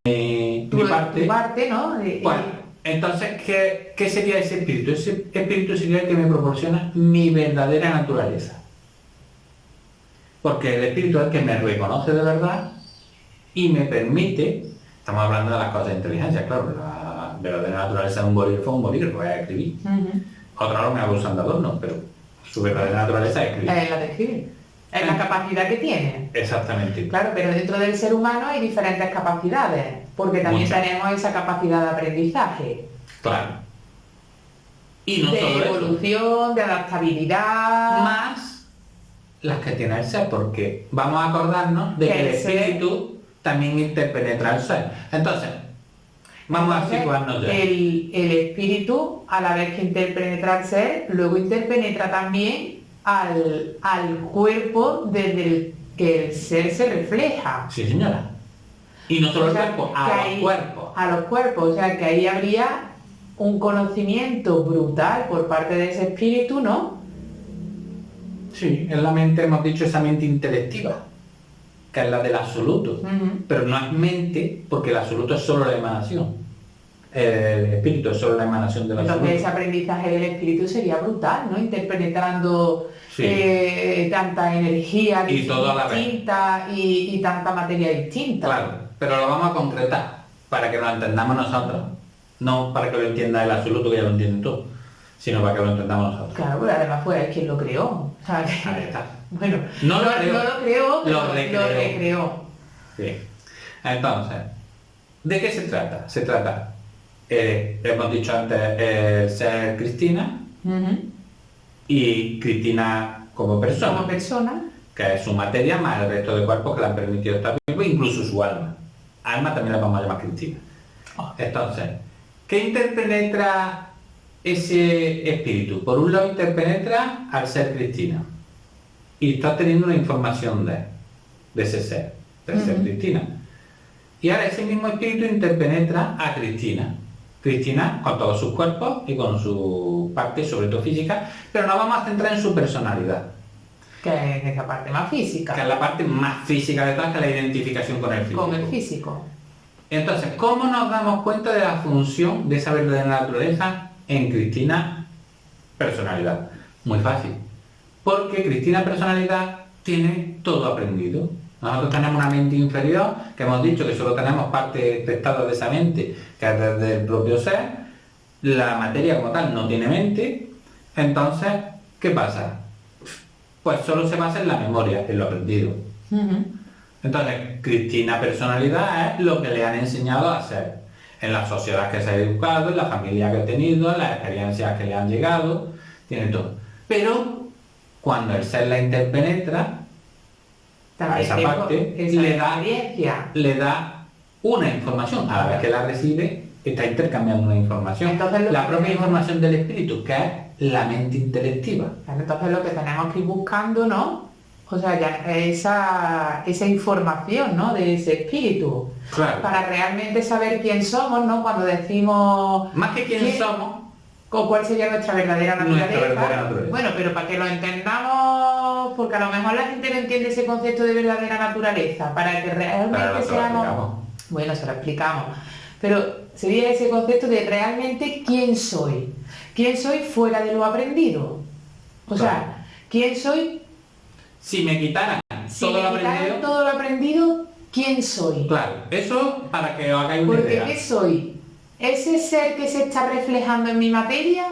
Speaker 1: Tu
Speaker 2: parte.
Speaker 1: parte, ¿no?
Speaker 2: Bueno, entonces, ¿qué sería ese espíritu? Ese espíritu sería el que me proporciona mi verdadera naturaleza. Porque el espíritu es el que me reconoce de verdad y me permite, estamos hablando de las cosas de inteligencia, claro, la verdadera naturaleza de un bolígrafo es escribir. Otros no me abusan de adorno, pero su verdadera naturaleza es escribir.
Speaker 1: Es la de escribir. Es la capacidad que tiene.
Speaker 2: Exactamente.
Speaker 1: Claro, pero dentro del ser humano hay diferentes capacidades, porque también
Speaker 2: Muchas.
Speaker 1: tenemos esa capacidad de aprendizaje,
Speaker 2: Claro. Y no
Speaker 1: de
Speaker 2: solo eso,
Speaker 1: evolución, de adaptabilidad.
Speaker 2: más las que tiene el ser, porque vamos a acordarnos de que el
Speaker 1: El ser-
Speaker 2: espíritu también interpenetra el ser. Entonces, vamos a
Speaker 1: Entonces,
Speaker 2: situarnos ya.
Speaker 1: el espíritu, a la vez que interpenetra el ser, luego interpenetra también al cuerpo desde el que el ser se refleja.
Speaker 2: Sí, señora. Y no solo
Speaker 1: O
Speaker 2: el
Speaker 1: sea,
Speaker 2: cuerpo,
Speaker 1: que
Speaker 2: a los
Speaker 1: ahí-
Speaker 2: cuerpos.
Speaker 1: A los cuerpos, o sea que ahí habría un conocimiento brutal por parte de ese espíritu, ¿no?
Speaker 2: Sí, en la mente hemos dicho esa mente intelectiva, que es la del absoluto. Pero no es mente, porque el absoluto es solo la emanación. El espíritu es solo la emanación del
Speaker 1: Entonces ese
Speaker 2: absoluto.
Speaker 1: aprendizaje del espíritu sería brutal, ¿no? Interpenetrando
Speaker 2: Sí.
Speaker 1: tanta energía
Speaker 2: Y todo a la vez.
Speaker 1: distinta y tanta materia distinta.
Speaker 2: Claro, pero lo vamos a concretar para que lo entendamos nosotros. No para que lo entienda el absoluto, que ya lo entienden todos, sino para que lo entendamos nosotros.
Speaker 1: Claro, pero además fue él quien lo creó. O sea, que-
Speaker 2: Ahí está.
Speaker 1: bueno,
Speaker 2: No lo
Speaker 1: no
Speaker 2: creó.
Speaker 1: lo creó, pero
Speaker 2: Lo recreó.
Speaker 1: lo recreó.
Speaker 2: Sí. Entonces, ¿de qué se trata? Se trata, hemos dicho antes, el ser Cristina y Cristina como persona,
Speaker 1: Como persona,
Speaker 2: que es su materia más el resto de cuerpos que le han permitido estar vivos, incluso su alma. Alma también la vamos a llamar Cristina. Entonces, ¿qué interpenetra ese espíritu? Por un lado interpenetra al ser Cristina y está teniendo una información de ese ser, del ser Cristina. Y ahora ese mismo espíritu interpenetra a Cristina. Cristina con todos sus cuerpos y con su parte, sobre todo física, pero nos vamos a centrar en su personalidad,
Speaker 1: que es esa parte más
Speaker 2: que
Speaker 1: física,
Speaker 2: es la parte más física de todas, que es la identificación con el físico.
Speaker 1: con el físico.
Speaker 2: Entonces, ¿cómo nos damos cuenta de la función de esa verdadera naturaleza en Cristina personalidad? Muy fácil. Porque Cristina personalidad tiene todo aprendido. Nosotros tenemos una mente inferior, que hemos dicho que solo tenemos parte prestada de esa mente, que es desde el propio ser. La materia como tal no tiene mente. Entonces, ¿qué pasa? Pues solo se basa en la memoria, en lo aprendido. Entonces, Cristina personalidad es lo que le han enseñado a ser, en la sociedad que se ha educado, en la familia que ha tenido, en las experiencias que le han llegado, tiene todo. Pero cuando el ser la interpenetra, a esa
Speaker 1: tengo
Speaker 2: parte
Speaker 1: esa
Speaker 2: le da
Speaker 1: experiencia.
Speaker 2: una información, a la vez que la recibe, está intercambiando una información.
Speaker 1: Entonces, lo
Speaker 2: la
Speaker 1: que
Speaker 2: propia
Speaker 1: tenemos-
Speaker 2: información del espíritu, que es la mente intelectiva.
Speaker 1: Claro, entonces lo que tenemos que ir buscando, ¿no? O sea, ya esa información, ¿no? De ese espíritu.
Speaker 2: Claro.
Speaker 1: Para realmente saber quién somos, ¿no? Cuando decimos...
Speaker 2: Más que quién somos,
Speaker 1: o cuál sería nuestra verdadera naturaleza.
Speaker 2: Nuestra verdadera naturaleza.
Speaker 1: Bueno, pero para que lo entendamos, porque a lo mejor la gente no entiende ese concepto de verdadera naturaleza, para que realmente
Speaker 2: Claro, se lo
Speaker 1: seamos...
Speaker 2: explicamos.
Speaker 1: Bueno, se lo explicamos. Pero sería ese concepto de realmente quién soy. ¿Quién soy fuera de lo aprendido? O sea, ¿quién soy
Speaker 2: si me quitaran
Speaker 1: si
Speaker 2: todo
Speaker 1: me
Speaker 2: lo
Speaker 1: quitaran
Speaker 2: aprendido,
Speaker 1: todo lo aprendido? ¿Quién soy?
Speaker 2: claro, eso para que os hagáis una
Speaker 1: Porque
Speaker 2: idea.
Speaker 1: ¿qué soy? ese ser que se está reflejando en mi materia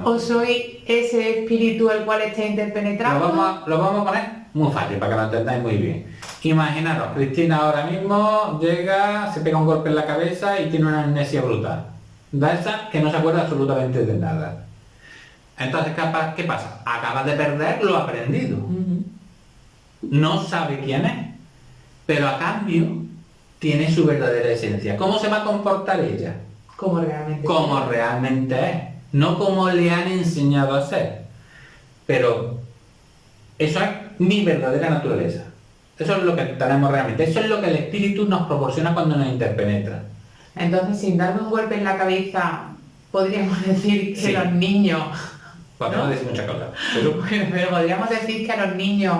Speaker 1: o soy ese espíritu el cual está interpenetrando?
Speaker 2: Lo vamos a poner muy fácil para que lo entendáis muy bien. Imaginaros, Cristina ahora mismo llega, se pega un golpe en la cabeza y tiene una amnesia brutal. Da esa que no se acuerda absolutamente de nada. Entonces, ¿qué pasa? Acaba de perder lo aprendido. No sabe quién es, pero a cambio tiene su verdadera esencia. ¿Cómo se va a comportar ella?
Speaker 1: Como realmente.
Speaker 2: Como realmente es, no como le han enseñado a ser. Pero eso es mi verdadera naturaleza. Eso es lo que tenemos realmente. Eso es lo que el espíritu nos proporciona cuando nos interpenetra.
Speaker 1: Entonces, sin darme un golpe en la cabeza, podríamos decir que
Speaker 2: Sí.
Speaker 1: los niños...
Speaker 2: Podemos decir muchas cosas. Pero
Speaker 1: Bueno, pero podríamos decir que a los niños,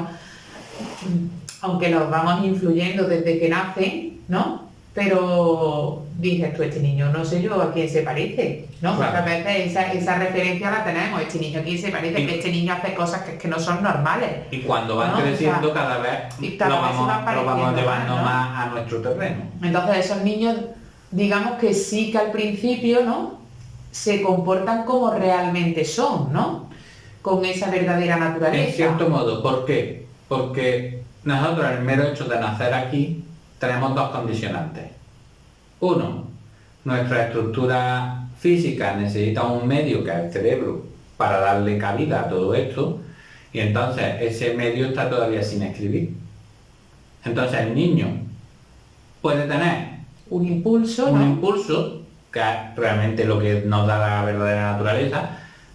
Speaker 1: aunque los vamos influyendo desde que nacen, ¿no? Pero dices tú, este niño no sé yo a quién se parece, ¿no?
Speaker 2: Claro.
Speaker 1: Porque a veces esa referencia la tenemos, este niño a quién se parece,
Speaker 2: Y-
Speaker 1: que este niño hace cosas que no son normales.
Speaker 2: y cuando van
Speaker 1: ¿No?
Speaker 2: creciendo,
Speaker 1: O sea,
Speaker 2: cada vez
Speaker 1: y cada vez se van
Speaker 2: lo vamos
Speaker 1: pareciendo
Speaker 2: llevando
Speaker 1: más, ¿no?
Speaker 2: más a nuestro terreno.
Speaker 1: Entonces esos niños, digamos que sí que al principio, ¿no? Se comportan como realmente son, ¿no? Con esa verdadera naturaleza.
Speaker 2: En cierto modo, ¿por qué? Porque nosotros, el mero hecho de nacer aquí, tenemos dos condicionantes. Uno, nuestra estructura física necesita un medio que es el cerebro para darle cabida a todo esto, y entonces ese medio está todavía sin escribir. Entonces el niño puede tener
Speaker 1: Un impulso,
Speaker 2: un
Speaker 1: ¿no?
Speaker 2: impulso, que es realmente lo que nos da la verdadera naturaleza,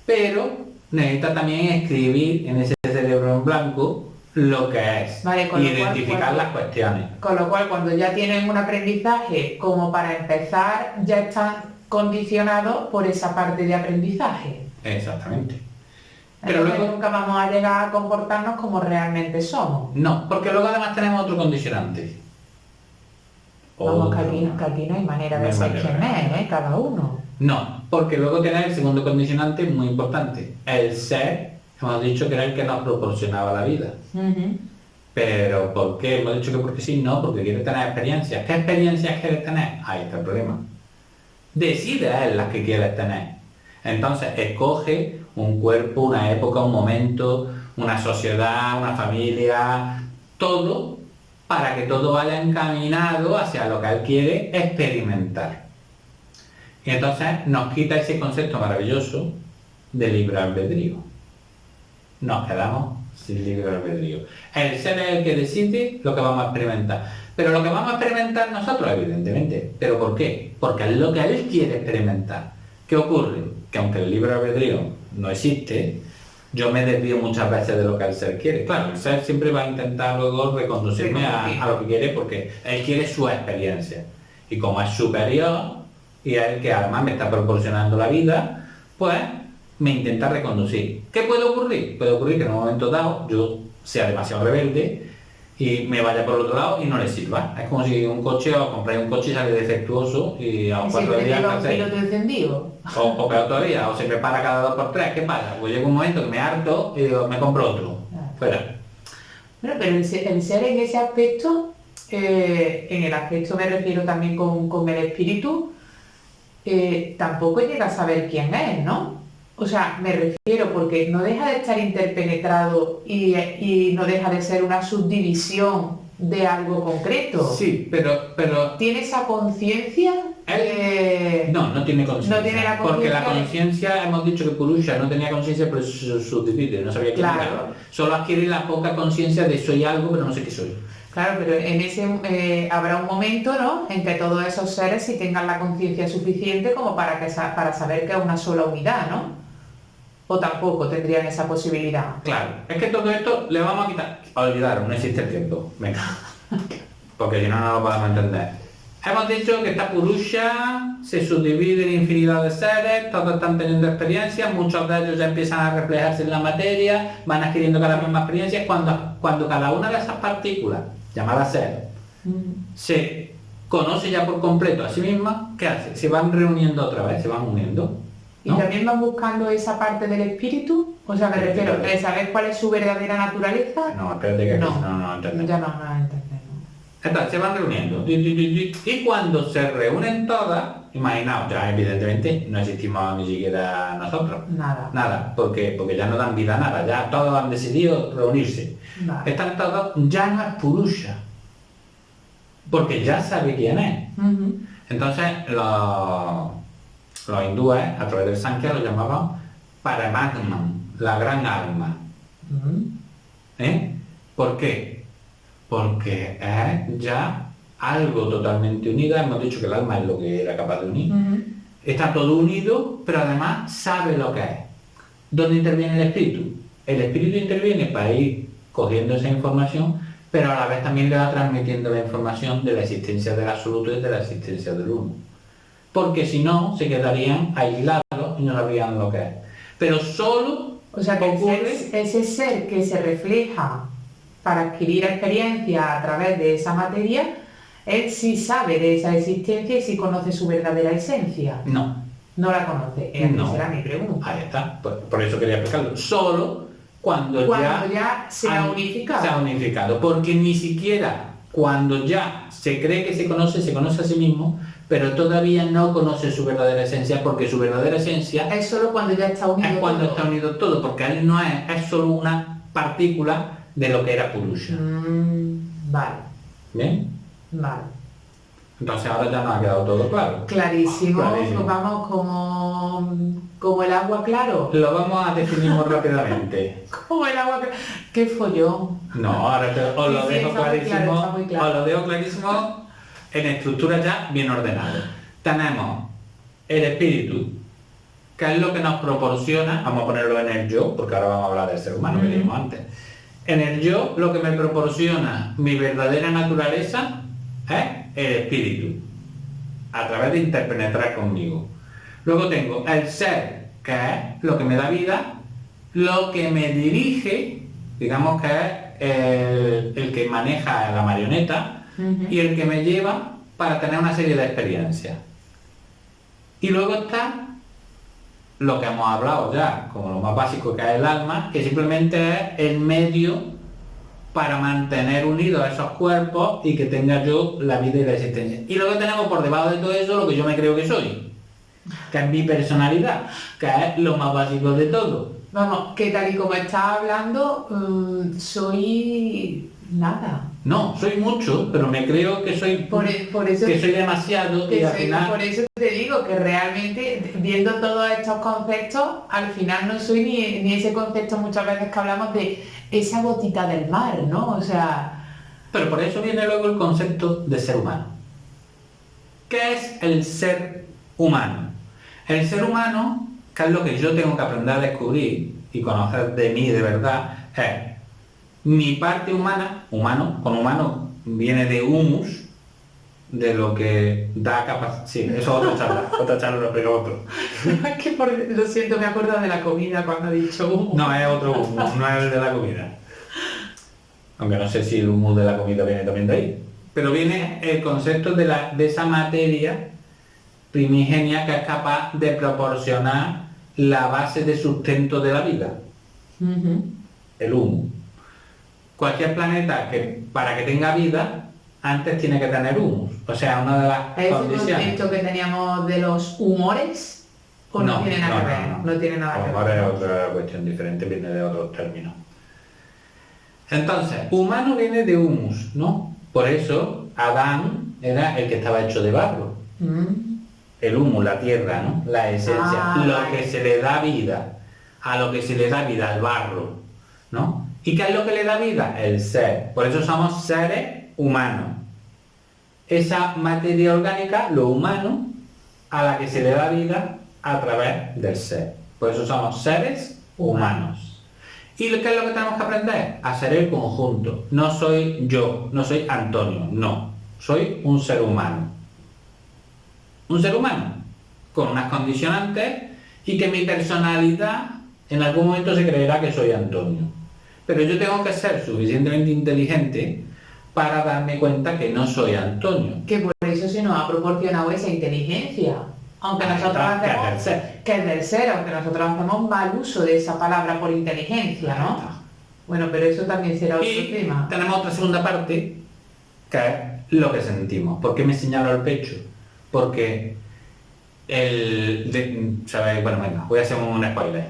Speaker 2: pero necesita también escribir en ese cerebro en blanco lo que es,
Speaker 1: Vale, con
Speaker 2: y
Speaker 1: lo cual,
Speaker 2: identificar
Speaker 1: cuando-
Speaker 2: las cuestiones.
Speaker 1: Con lo cual, cuando ya tienen un aprendizaje como para empezar, ya están condicionados por esa parte de aprendizaje.
Speaker 2: Exactamente. Pero
Speaker 1: Entonces
Speaker 2: luego,
Speaker 1: nunca vamos a llegar a comportarnos como realmente somos.
Speaker 2: no, porque luego además tenemos otro condicionante.
Speaker 1: Vamos,
Speaker 2: Otro.
Speaker 1: que aquí no hay manera
Speaker 2: No
Speaker 1: de
Speaker 2: hay
Speaker 1: ser
Speaker 2: manera.
Speaker 1: quién es, ¿eh? Cada uno.
Speaker 2: No, porque luego tiene el segundo condicionante muy importante. El ser, hemos dicho que era el que nos proporcionaba la vida.
Speaker 1: Ujú.
Speaker 2: Pero ¿por qué? Hemos dicho que porque sí, no, porque quiere tener experiencias. ¿Qué experiencias quieres tener? Ahí está el problema. Decide él las que quieres tener. Entonces escoge un cuerpo, una época, un momento, una sociedad, una familia, todo para que todo vaya encaminado hacia lo que él quiere experimentar. Y entonces nos quita ese concepto maravilloso de libre albedrío. Nos quedamos sin libre albedrío. El ser es el que decide lo que vamos a experimentar. Pero lo que vamos a experimentar nosotros, evidentemente. ¿Pero por qué? Porque es lo que él quiere experimentar. ¿Qué ocurre? Que aunque el libre albedrío no existe, yo me desvío muchas veces de lo que el ser quiere. Claro, el ser siempre va a intentar luego reconducirme a lo que quiere porque él quiere su experiencia. Y como es superior, y es el que además me está proporcionando la vida, pues me intenta reconducir. ¿Qué puede ocurrir? Puede ocurrir que en un momento dado yo sea demasiado rebelde y me vaya por otro lado y no le sirva. Es como si un coche, o compráis un coche y sale defectuoso y a los 4
Speaker 1: Siempre
Speaker 2: días,
Speaker 1: lleva
Speaker 2: ¿qué
Speaker 1: un
Speaker 2: hacéis?
Speaker 1: piloto encendido.
Speaker 2: O peor todavía, o se me para cada 2 por 3, ¿qué pasa? Pues llega un momento que me harto y digo, me compro otro. Fuera.
Speaker 1: Bueno, pero el ser en ese aspecto, en el aspecto me refiero también con el espíritu, tampoco llega a saber quién es, ¿no? O sea, me refiero porque no deja de estar interpenetrado y no deja de ser una subdivisión de algo concreto.
Speaker 2: Sí, pero
Speaker 1: ¿Tiene esa conciencia?
Speaker 2: no tiene conciencia.
Speaker 1: No tiene la
Speaker 2: Porque la
Speaker 1: conciencia
Speaker 2: conciencia, hemos dicho que Purusha no tenía conciencia, pero se subdivide, no sabía quién
Speaker 1: Claro.
Speaker 2: era. Solo adquiere la poca conciencia de soy algo, pero no sé qué soy.
Speaker 1: Claro, pero en ese habrá un momento, ¿no?, en que todos esos seres sí tengan la conciencia suficiente como para saber que es una sola unidad, ¿no? O tampoco tendrían esa posibilidad.
Speaker 2: Claro, es que todo esto le vamos a quitar. Olvidaros, no existe el tiempo. Venga. Porque si no, no lo podemos entender. Hemos dicho que esta Purusha se subdivide en infinidad de seres, todos están teniendo experiencias, muchos de ellos ya empiezan a reflejarse en la materia, van adquiriendo cada vez más experiencias, cuando cada una de esas partículas, llamadas seres, se conoce ya por completo a sí misma, ¿qué hace? Se van reuniendo otra vez, se van uniendo.
Speaker 1: ¿Y
Speaker 2: ¿no?
Speaker 1: también van buscando esa parte del espíritu? O sea, me refiero, ¿sabes cuál es su verdadera naturaleza?
Speaker 2: No, espérate que
Speaker 1: No.
Speaker 2: no entendemos.
Speaker 1: Ya no entendemos.
Speaker 2: Entonces se van reuniendo. Y cuando se reúnen todas imaginaos, ya evidentemente no existimos ni siquiera nosotros.
Speaker 1: Nada.
Speaker 2: Nada, porque ya no dan vida a nada, ya todos han decidido reunirse.
Speaker 1: Vale.
Speaker 2: Están todos, ya no es Purusha, porque ya sabe quién es.
Speaker 1: Ujú.
Speaker 2: Entonces los hindúes, a través del Sankhya, lo llamaban Paramatman, la gran alma.
Speaker 1: Ujú.
Speaker 2: ¿Por qué? Porque es ya algo totalmente unido. Hemos dicho que el alma es lo que era capaz de unir.
Speaker 1: Ujú.
Speaker 2: Está todo unido, pero además sabe lo que es. ¿Dónde interviene el espíritu? El espíritu interviene para ir cogiendo esa información, pero a la vez también le va transmitiendo la información de la existencia del absoluto y de la existencia del uno. Porque si no, se quedarían aislados y no sabrían lo que es. Pero solo
Speaker 1: O sea que
Speaker 2: ocurre...
Speaker 1: ese ser que se refleja para adquirir experiencia a través de esa materia, él sí sabe de esa existencia y sí conoce su verdadera esencia.
Speaker 2: No.
Speaker 1: No la conoce.
Speaker 2: No.
Speaker 1: Esa era mi pregunta.
Speaker 2: Ahí está. Por eso quería explicarlo. Solo cuando
Speaker 1: ya se ha unificado.
Speaker 2: Se ha unificado. Porque ni siquiera cuando ya se cree que se conoce a sí mismo, pero todavía no conoce su verdadera esencia, porque su verdadera esencia
Speaker 1: Es solo cuando ya está unido
Speaker 2: es cuando
Speaker 1: todo.
Speaker 2: está unido todo, porque él no es solo una partícula de lo que era Purusha.
Speaker 1: Vale,
Speaker 2: ¿Bien?
Speaker 1: vale.
Speaker 2: Entonces ahora ya nos ha quedado todo claro.
Speaker 1: Clarísimo.
Speaker 2: Clarísimo.
Speaker 1: Pues vamos como el agua claro.
Speaker 2: Lo vamos a definir muy rápidamente.
Speaker 1: Como el agua claro. ¡Qué follón!
Speaker 2: No, ahora os lo
Speaker 1: Sí,
Speaker 2: dejo
Speaker 1: está muy claro,
Speaker 2: clarísimo.
Speaker 1: está muy claro.
Speaker 2: Os lo dejo clarísimo en estructura ya bien ordenado. Tenemos el espíritu, que es lo que nos proporciona, vamos a ponerlo en el yo, porque ahora vamos a hablar del ser humano que dijimos antes. En el yo, lo que me proporciona mi verdadera naturaleza es el espíritu, a través de interpenetrar conmigo. Luego tengo el ser, que es lo que me da vida, lo que me dirige, digamos que es el que maneja la marioneta,
Speaker 1: Ujú.
Speaker 2: y el que me lleva para tener una serie de experiencias. Y luego está lo que hemos hablado ya, como lo más básico, que es el alma, que simplemente es el medio para mantener unidos a esos cuerpos y que tenga yo la vida y la existencia. Y luego tenemos por debajo de todo eso lo que yo me creo que soy, que es mi personalidad, que es lo más básico de todo.
Speaker 1: Vamos, que tal y como estás hablando, soy nada.
Speaker 2: No, soy mucho, pero me creo que soy
Speaker 1: Por eso,
Speaker 2: que soy demasiado y al final...
Speaker 1: por eso te digo que realmente, viendo todos estos conceptos, al final no soy ni ese concepto muchas veces que hablamos de esa gotita del mar, ¿no? O sea,
Speaker 2: Pero por eso viene luego el concepto de ser humano. ¿Qué es el ser humano? El ser humano, que es lo que yo tengo que aprender a descubrir y conocer de mí de verdad, es mi parte humana, humano, con humano viene de humus, de lo que da capacidad. Sí, eso es otra charla lo explica otro.
Speaker 1: es que lo siento, me acuerdo de la comida cuando he dicho humo.
Speaker 2: No, es otro humus, no es el de la comida. Aunque no sé si el humus de la comida viene también de ahí. Pero viene el concepto de esa materia primigenia que es capaz de proporcionar la base de sustento de la vida,
Speaker 1: Ujú.
Speaker 2: el humus. Cualquier planeta que para que tenga vida antes tiene que tener humus. O sea, una de las
Speaker 1: ¿Ese
Speaker 2: condiciones.
Speaker 1: concepto que teníamos de los humores? ¿O no, tiene nada que ver? No tiene nada que
Speaker 2: Ahora
Speaker 1: ver.
Speaker 2: es otra cuestión diferente, viene de otros términos. Entonces, humano viene de humus, ¿no? Por eso Adán era el que estaba hecho de barro. El humus, la tierra, ¿no? La esencia, lo
Speaker 1: vale.
Speaker 2: que se le da vida, a lo que se le da vida, al barro, ¿no? ¿Y qué es lo que le da vida? El ser. Por eso somos seres humanos. Esa materia orgánica, lo humano, a la que se le da vida a través del ser. Por eso somos seres humanos. ¿Y qué es lo que tenemos que aprender? A ser el conjunto. No soy yo, no soy Antonio, no. Soy un ser humano. Un ser humano, con unas condicionantes y que mi personalidad en algún momento se creerá que soy Antonio. Pero yo tengo que ser suficientemente inteligente para darme cuenta que no soy Antonio.
Speaker 1: Que por eso se nos ha proporcionado esa inteligencia. Aunque nosotros
Speaker 2: Que es
Speaker 1: hacemos...
Speaker 2: del ser.
Speaker 1: Que es del ser, aunque nosotros hacemos mal uso de esa palabra por inteligencia, ¿no? Bueno, pero eso también será otro
Speaker 2: Y
Speaker 1: tema.
Speaker 2: tenemos otra segunda parte, que es lo que sentimos. ¿Por qué me señalo el pecho? Porque ¿sabéis? Bueno, venga, voy a hacer un spoiler.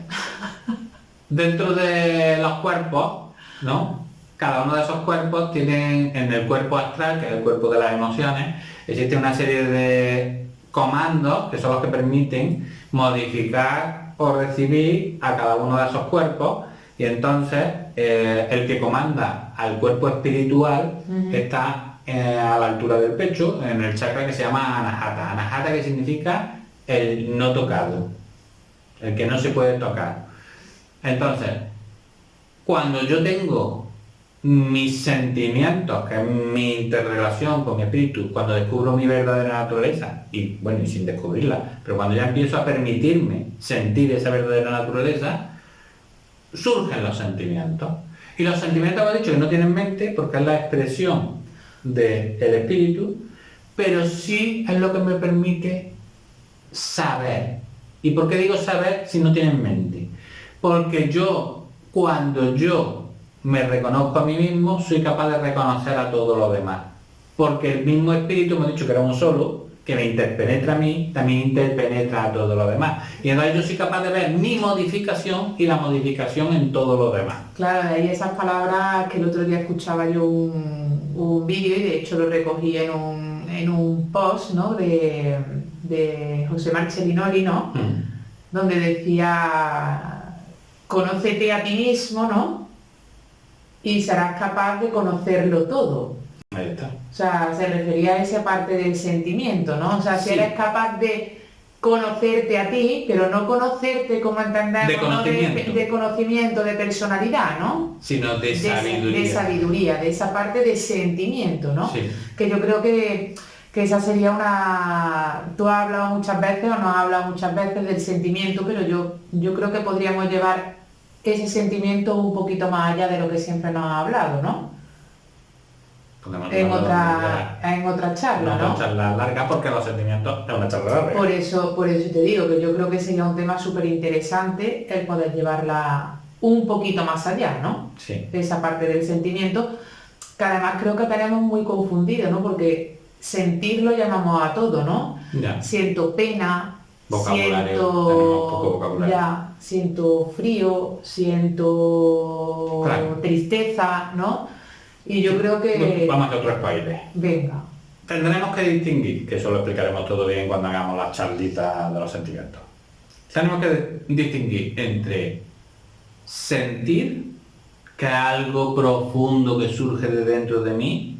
Speaker 2: Dentro de los cuerpos, ¿no? Cada uno de esos cuerpos tienen, en el cuerpo astral, que es el cuerpo de las emociones, existe una serie de comandos que son los que permiten modificar o recibir a cada uno de esos cuerpos, y entonces el que comanda al cuerpo espiritual está a la altura del pecho, en el chakra que se llama Anahata. Anahata, que significa el no tocado, el que no se puede tocar. Entonces, cuando yo tengo mis sentimientos, que es mi interrelación con mi espíritu, cuando descubro mi verdadera naturaleza, y bueno, y sin descubrirla, pero cuando ya empiezo a permitirme sentir esa verdadera naturaleza, surgen los sentimientos. Y los sentimientos, hemos dicho que no tienen mente, porque es la expresión del espíritu, pero sí es lo que me permite saber. ¿Y por qué digo saber si no tienen mente? Porque yo, cuando yo me reconozco a mí mismo, soy capaz de reconocer a todo lo demás. Porque el mismo espíritu, hemos dicho que era uno solo, que me interpenetra a mí, también interpenetra a todo lo demás. Y entonces yo soy capaz de ver mi modificación y la modificación en todo lo demás.
Speaker 1: Claro, de ahí esas palabras que el otro día escuchaba yo un vídeo, y de hecho lo recogí en un post, ¿no? de José Marcellinoli, ¿no? Donde decía, conócete a ti mismo, ¿no? Y serás capaz de conocerlo todo.
Speaker 2: Ahí está.
Speaker 1: O sea, se refería a esa parte del sentimiento, ¿no? O sea, si
Speaker 2: Sí.
Speaker 1: eres capaz de conocerte a ti, pero no conocerte como entendemos,
Speaker 2: De conocimiento.
Speaker 1: ¿no? De conocimiento, de personalidad, ¿no?
Speaker 2: Sino de sabiduría.
Speaker 1: De sabiduría, de esa parte de sentimiento, ¿no?
Speaker 2: Sí.
Speaker 1: Que yo creo que esa sería una... Tú has hablado muchas veces o no has hablado muchas veces del sentimiento, pero yo creo que podríamos llevar ese sentimiento un poquito más allá de lo que siempre nos ha hablado, ¿no? En otra charla, ¿no?
Speaker 2: Una charla larga, porque los sentimientos es una charla larga.
Speaker 1: Por eso te digo que yo creo que sería un tema súper interesante el poder llevarla un poquito más allá, ¿no?
Speaker 2: Sí.
Speaker 1: Esa parte del sentimiento, que además creo que tenemos muy confundido, ¿no? Porque sentir lo llamamos a todo, ¿no?
Speaker 2: Ya.
Speaker 1: Siento pena,
Speaker 2: Vocabulario, tenemos poco vocabulario.
Speaker 1: siento frío, siento
Speaker 2: Claro.
Speaker 1: tristeza, ¿no? Y yo creo que...
Speaker 2: Vamos a hacer otro spoiler.
Speaker 1: Venga.
Speaker 2: Tendremos que distinguir, que eso lo explicaremos todo bien cuando hagamos las charlitas de los sentimientos. Tenemos que distinguir entre sentir, que es algo profundo que surge de dentro de mí,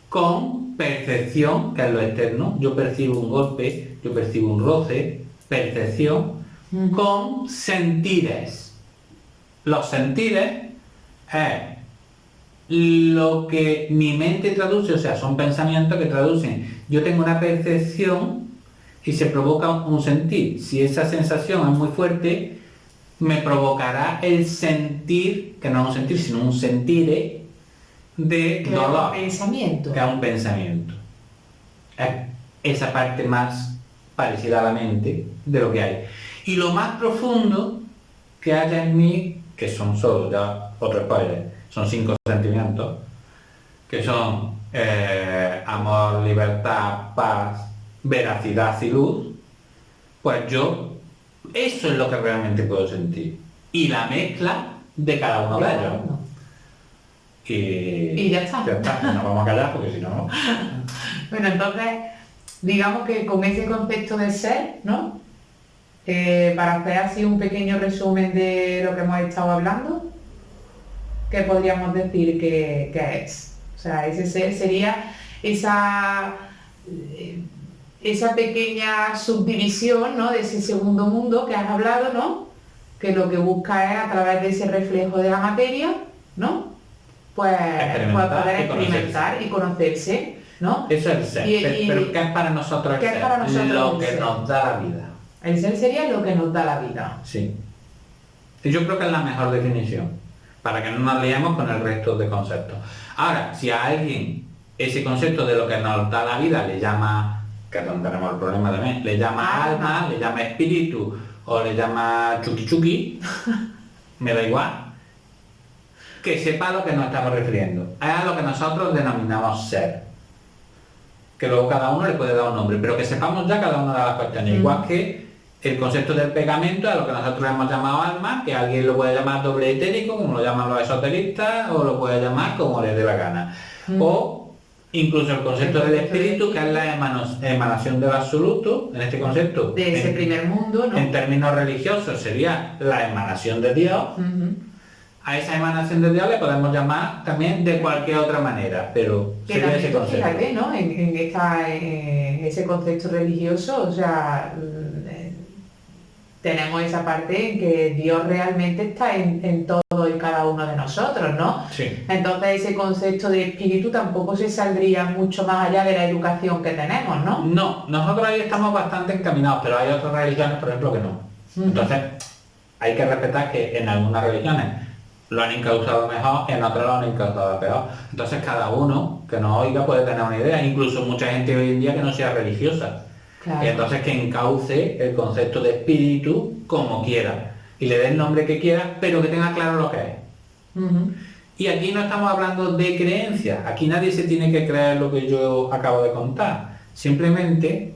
Speaker 2: con percepción, que es lo externo. Yo percibo un golpe, yo percibo un roce, percepción, con sentires. Los sentires es lo que mi mente traduce, o sea, son pensamientos que traducen. Yo tengo una percepción y se provoca un sentir. Si esa sensación es muy fuerte, me provocará el sentir, que no es un sentir, sino un sentire de
Speaker 1: Que
Speaker 2: dolor.
Speaker 1: es un pensamiento.
Speaker 2: Que es un pensamiento. Es esa parte más parecida a la mente de lo que hay. Y lo más profundo que haya en mí, que son solo, ya otro spoiler, son 5 sentimientos, que son amor, libertad, paz, veracidad y luz, pues yo, eso es lo que realmente puedo sentir. Y la mezcla de cada uno de ellos.
Speaker 1: Y ya está.
Speaker 2: Ya está, nos vamos a callar porque si no...
Speaker 1: Bueno, entonces, digamos que con ese concepto del ser, ¿no? Para hacer así un pequeño resumen de lo que hemos estado hablando, ¿qué podríamos decir que es? O sea, ese ser sería esa pequeña subdivisión, ¿no? De ese segundo mundo que has hablado, ¿no? Que lo que busca es, a través de ese reflejo de la materia, ¿no? Pues poder experimentar y conocerse, ¿no?
Speaker 2: Eso es el ser. Pero ¿qué es para nosotros el
Speaker 1: ¿Qué es
Speaker 2: ser?
Speaker 1: para nosotros
Speaker 2: Lo
Speaker 1: el
Speaker 2: que
Speaker 1: ser?
Speaker 2: nos da la vida.
Speaker 1: El ser sería lo que nos da la vida.
Speaker 2: Sí. Y yo creo que es la mejor definición, para que no nos liemos con el resto de conceptos. Ahora, si a alguien ese concepto de lo que nos da la vida le llama, que es donde tenemos el problema también, le llama alma, le llama espíritu o le llama chuki chuki, me da igual, que sepa a lo que nos estamos refiriendo. Es a lo que nosotros denominamos ser. que luego cada uno le puede dar un nombre, pero que sepamos ya cada una de las cuestiones. Igual que el concepto del pegamento, a lo que nosotros hemos llamado alma, que alguien lo puede llamar doble etérico, como lo llaman los esoteristas, o lo puede llamar como les dé la gana. O incluso el concepto del espíritu, que es la emanación del absoluto, en este concepto.
Speaker 1: De ese primer mundo, ¿no?
Speaker 2: En términos religiosos sería la emanación de Dios. A esa emanación de Dios le podemos llamar también de cualquier otra manera, pero
Speaker 1: Que
Speaker 2: sería
Speaker 1: también
Speaker 2: ese
Speaker 1: tú
Speaker 2: concepto.
Speaker 1: fíjate, ¿no? En ese concepto religioso, o sea, tenemos esa parte en que Dios realmente está en todo y cada uno de nosotros, ¿no?
Speaker 2: Sí.
Speaker 1: Entonces ese concepto de espíritu tampoco se saldría mucho más allá de la educación que tenemos, ¿no?
Speaker 2: No, nosotros ahí estamos bastante encaminados, pero hay otras religiones, por ejemplo, que no. Entonces, hay que respetar que en algunas religiones lo han incausado mejor, en otras lo han incausado peor. Entonces, cada uno que nos oiga puede tener una idea, incluso mucha gente hoy en día que no sea religiosa.
Speaker 1: Claro.
Speaker 2: Y entonces que encauce el concepto de espíritu como quiera y le dé el nombre que quiera, pero que tenga claro lo que es. Y aquí no estamos hablando de creencias, aquí nadie se tiene que creer lo que yo acabo de contar. Simplemente,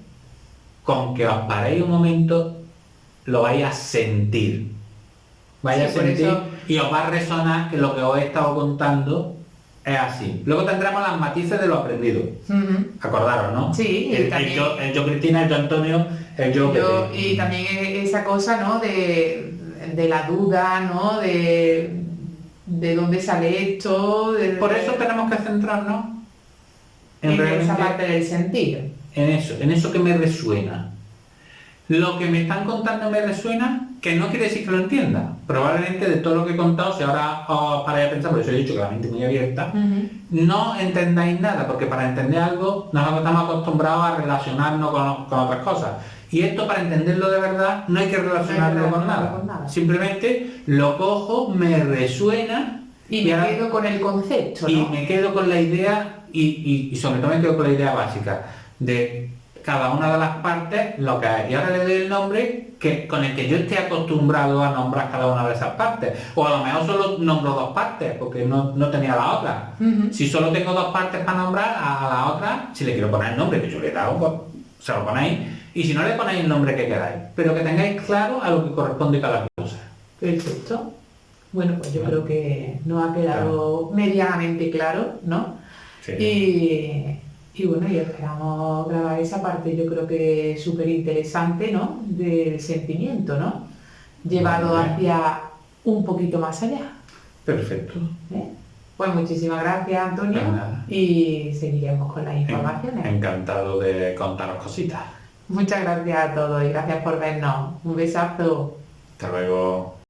Speaker 2: con que os paréis un momento, lo vais a sentir. Vais a sentir
Speaker 1: eso...
Speaker 2: y os va a resonar que lo que os he estado contando es así. Luego tendremos las matices de lo aprendido. Acordaros, ¿no?
Speaker 1: Sí,
Speaker 2: el yo Cristina, el yo Antonio, el yo Pepe.
Speaker 1: Y también esa cosa, ¿no? De la duda, ¿no? De dónde sale esto.
Speaker 2: Por eso tenemos que centrarnos
Speaker 1: en esa parte del sentir.
Speaker 2: En eso que me resuena. Lo que me están contando me resuena, que no quiere decir que lo entienda. Probablemente de todo lo que he contado, si ahora os paráis a pensar, por eso he dicho que la mente es muy abierta, no entendáis nada, porque para entender algo nosotros estamos acostumbrados a relacionarnos con otras cosas. Y esto, para entenderlo de verdad, no hay que relacionarlo con nada. Simplemente lo cojo, me resuena
Speaker 1: y me quedo con el concepto, ¿no?
Speaker 2: Y me quedo con la idea, y sobre todo me quedo con la idea básica de cada una de las partes, lo que es. Y ahora le doy el nombre con el que yo esté acostumbrado a nombrar cada una de esas partes. O a lo mejor solo nombro dos partes, porque no tenía la otra. Si solo tengo dos partes para nombrar, a la otra, si le quiero poner el nombre que yo le he dado, pues se lo ponéis. Y si no, le ponéis el nombre que queráis. Pero que tengáis claro a lo que corresponde cada cosa.
Speaker 1: Perfecto. Bueno, pues yo creo que nos ha quedado medianamente claro, ¿no?
Speaker 2: Sí.
Speaker 1: Y bueno, y esperamos grabar esa parte, yo creo que es súper interesante, ¿no? Del sentimiento, ¿no? Llevado hacia un poquito más allá.
Speaker 2: Perfecto.
Speaker 1: Pues muchísimas gracias, Antonio, y seguiremos con las informaciones.
Speaker 2: Encantado de contaros cositas.
Speaker 1: Muchas gracias a todos y gracias por vernos. Un besazo.
Speaker 2: Hasta luego.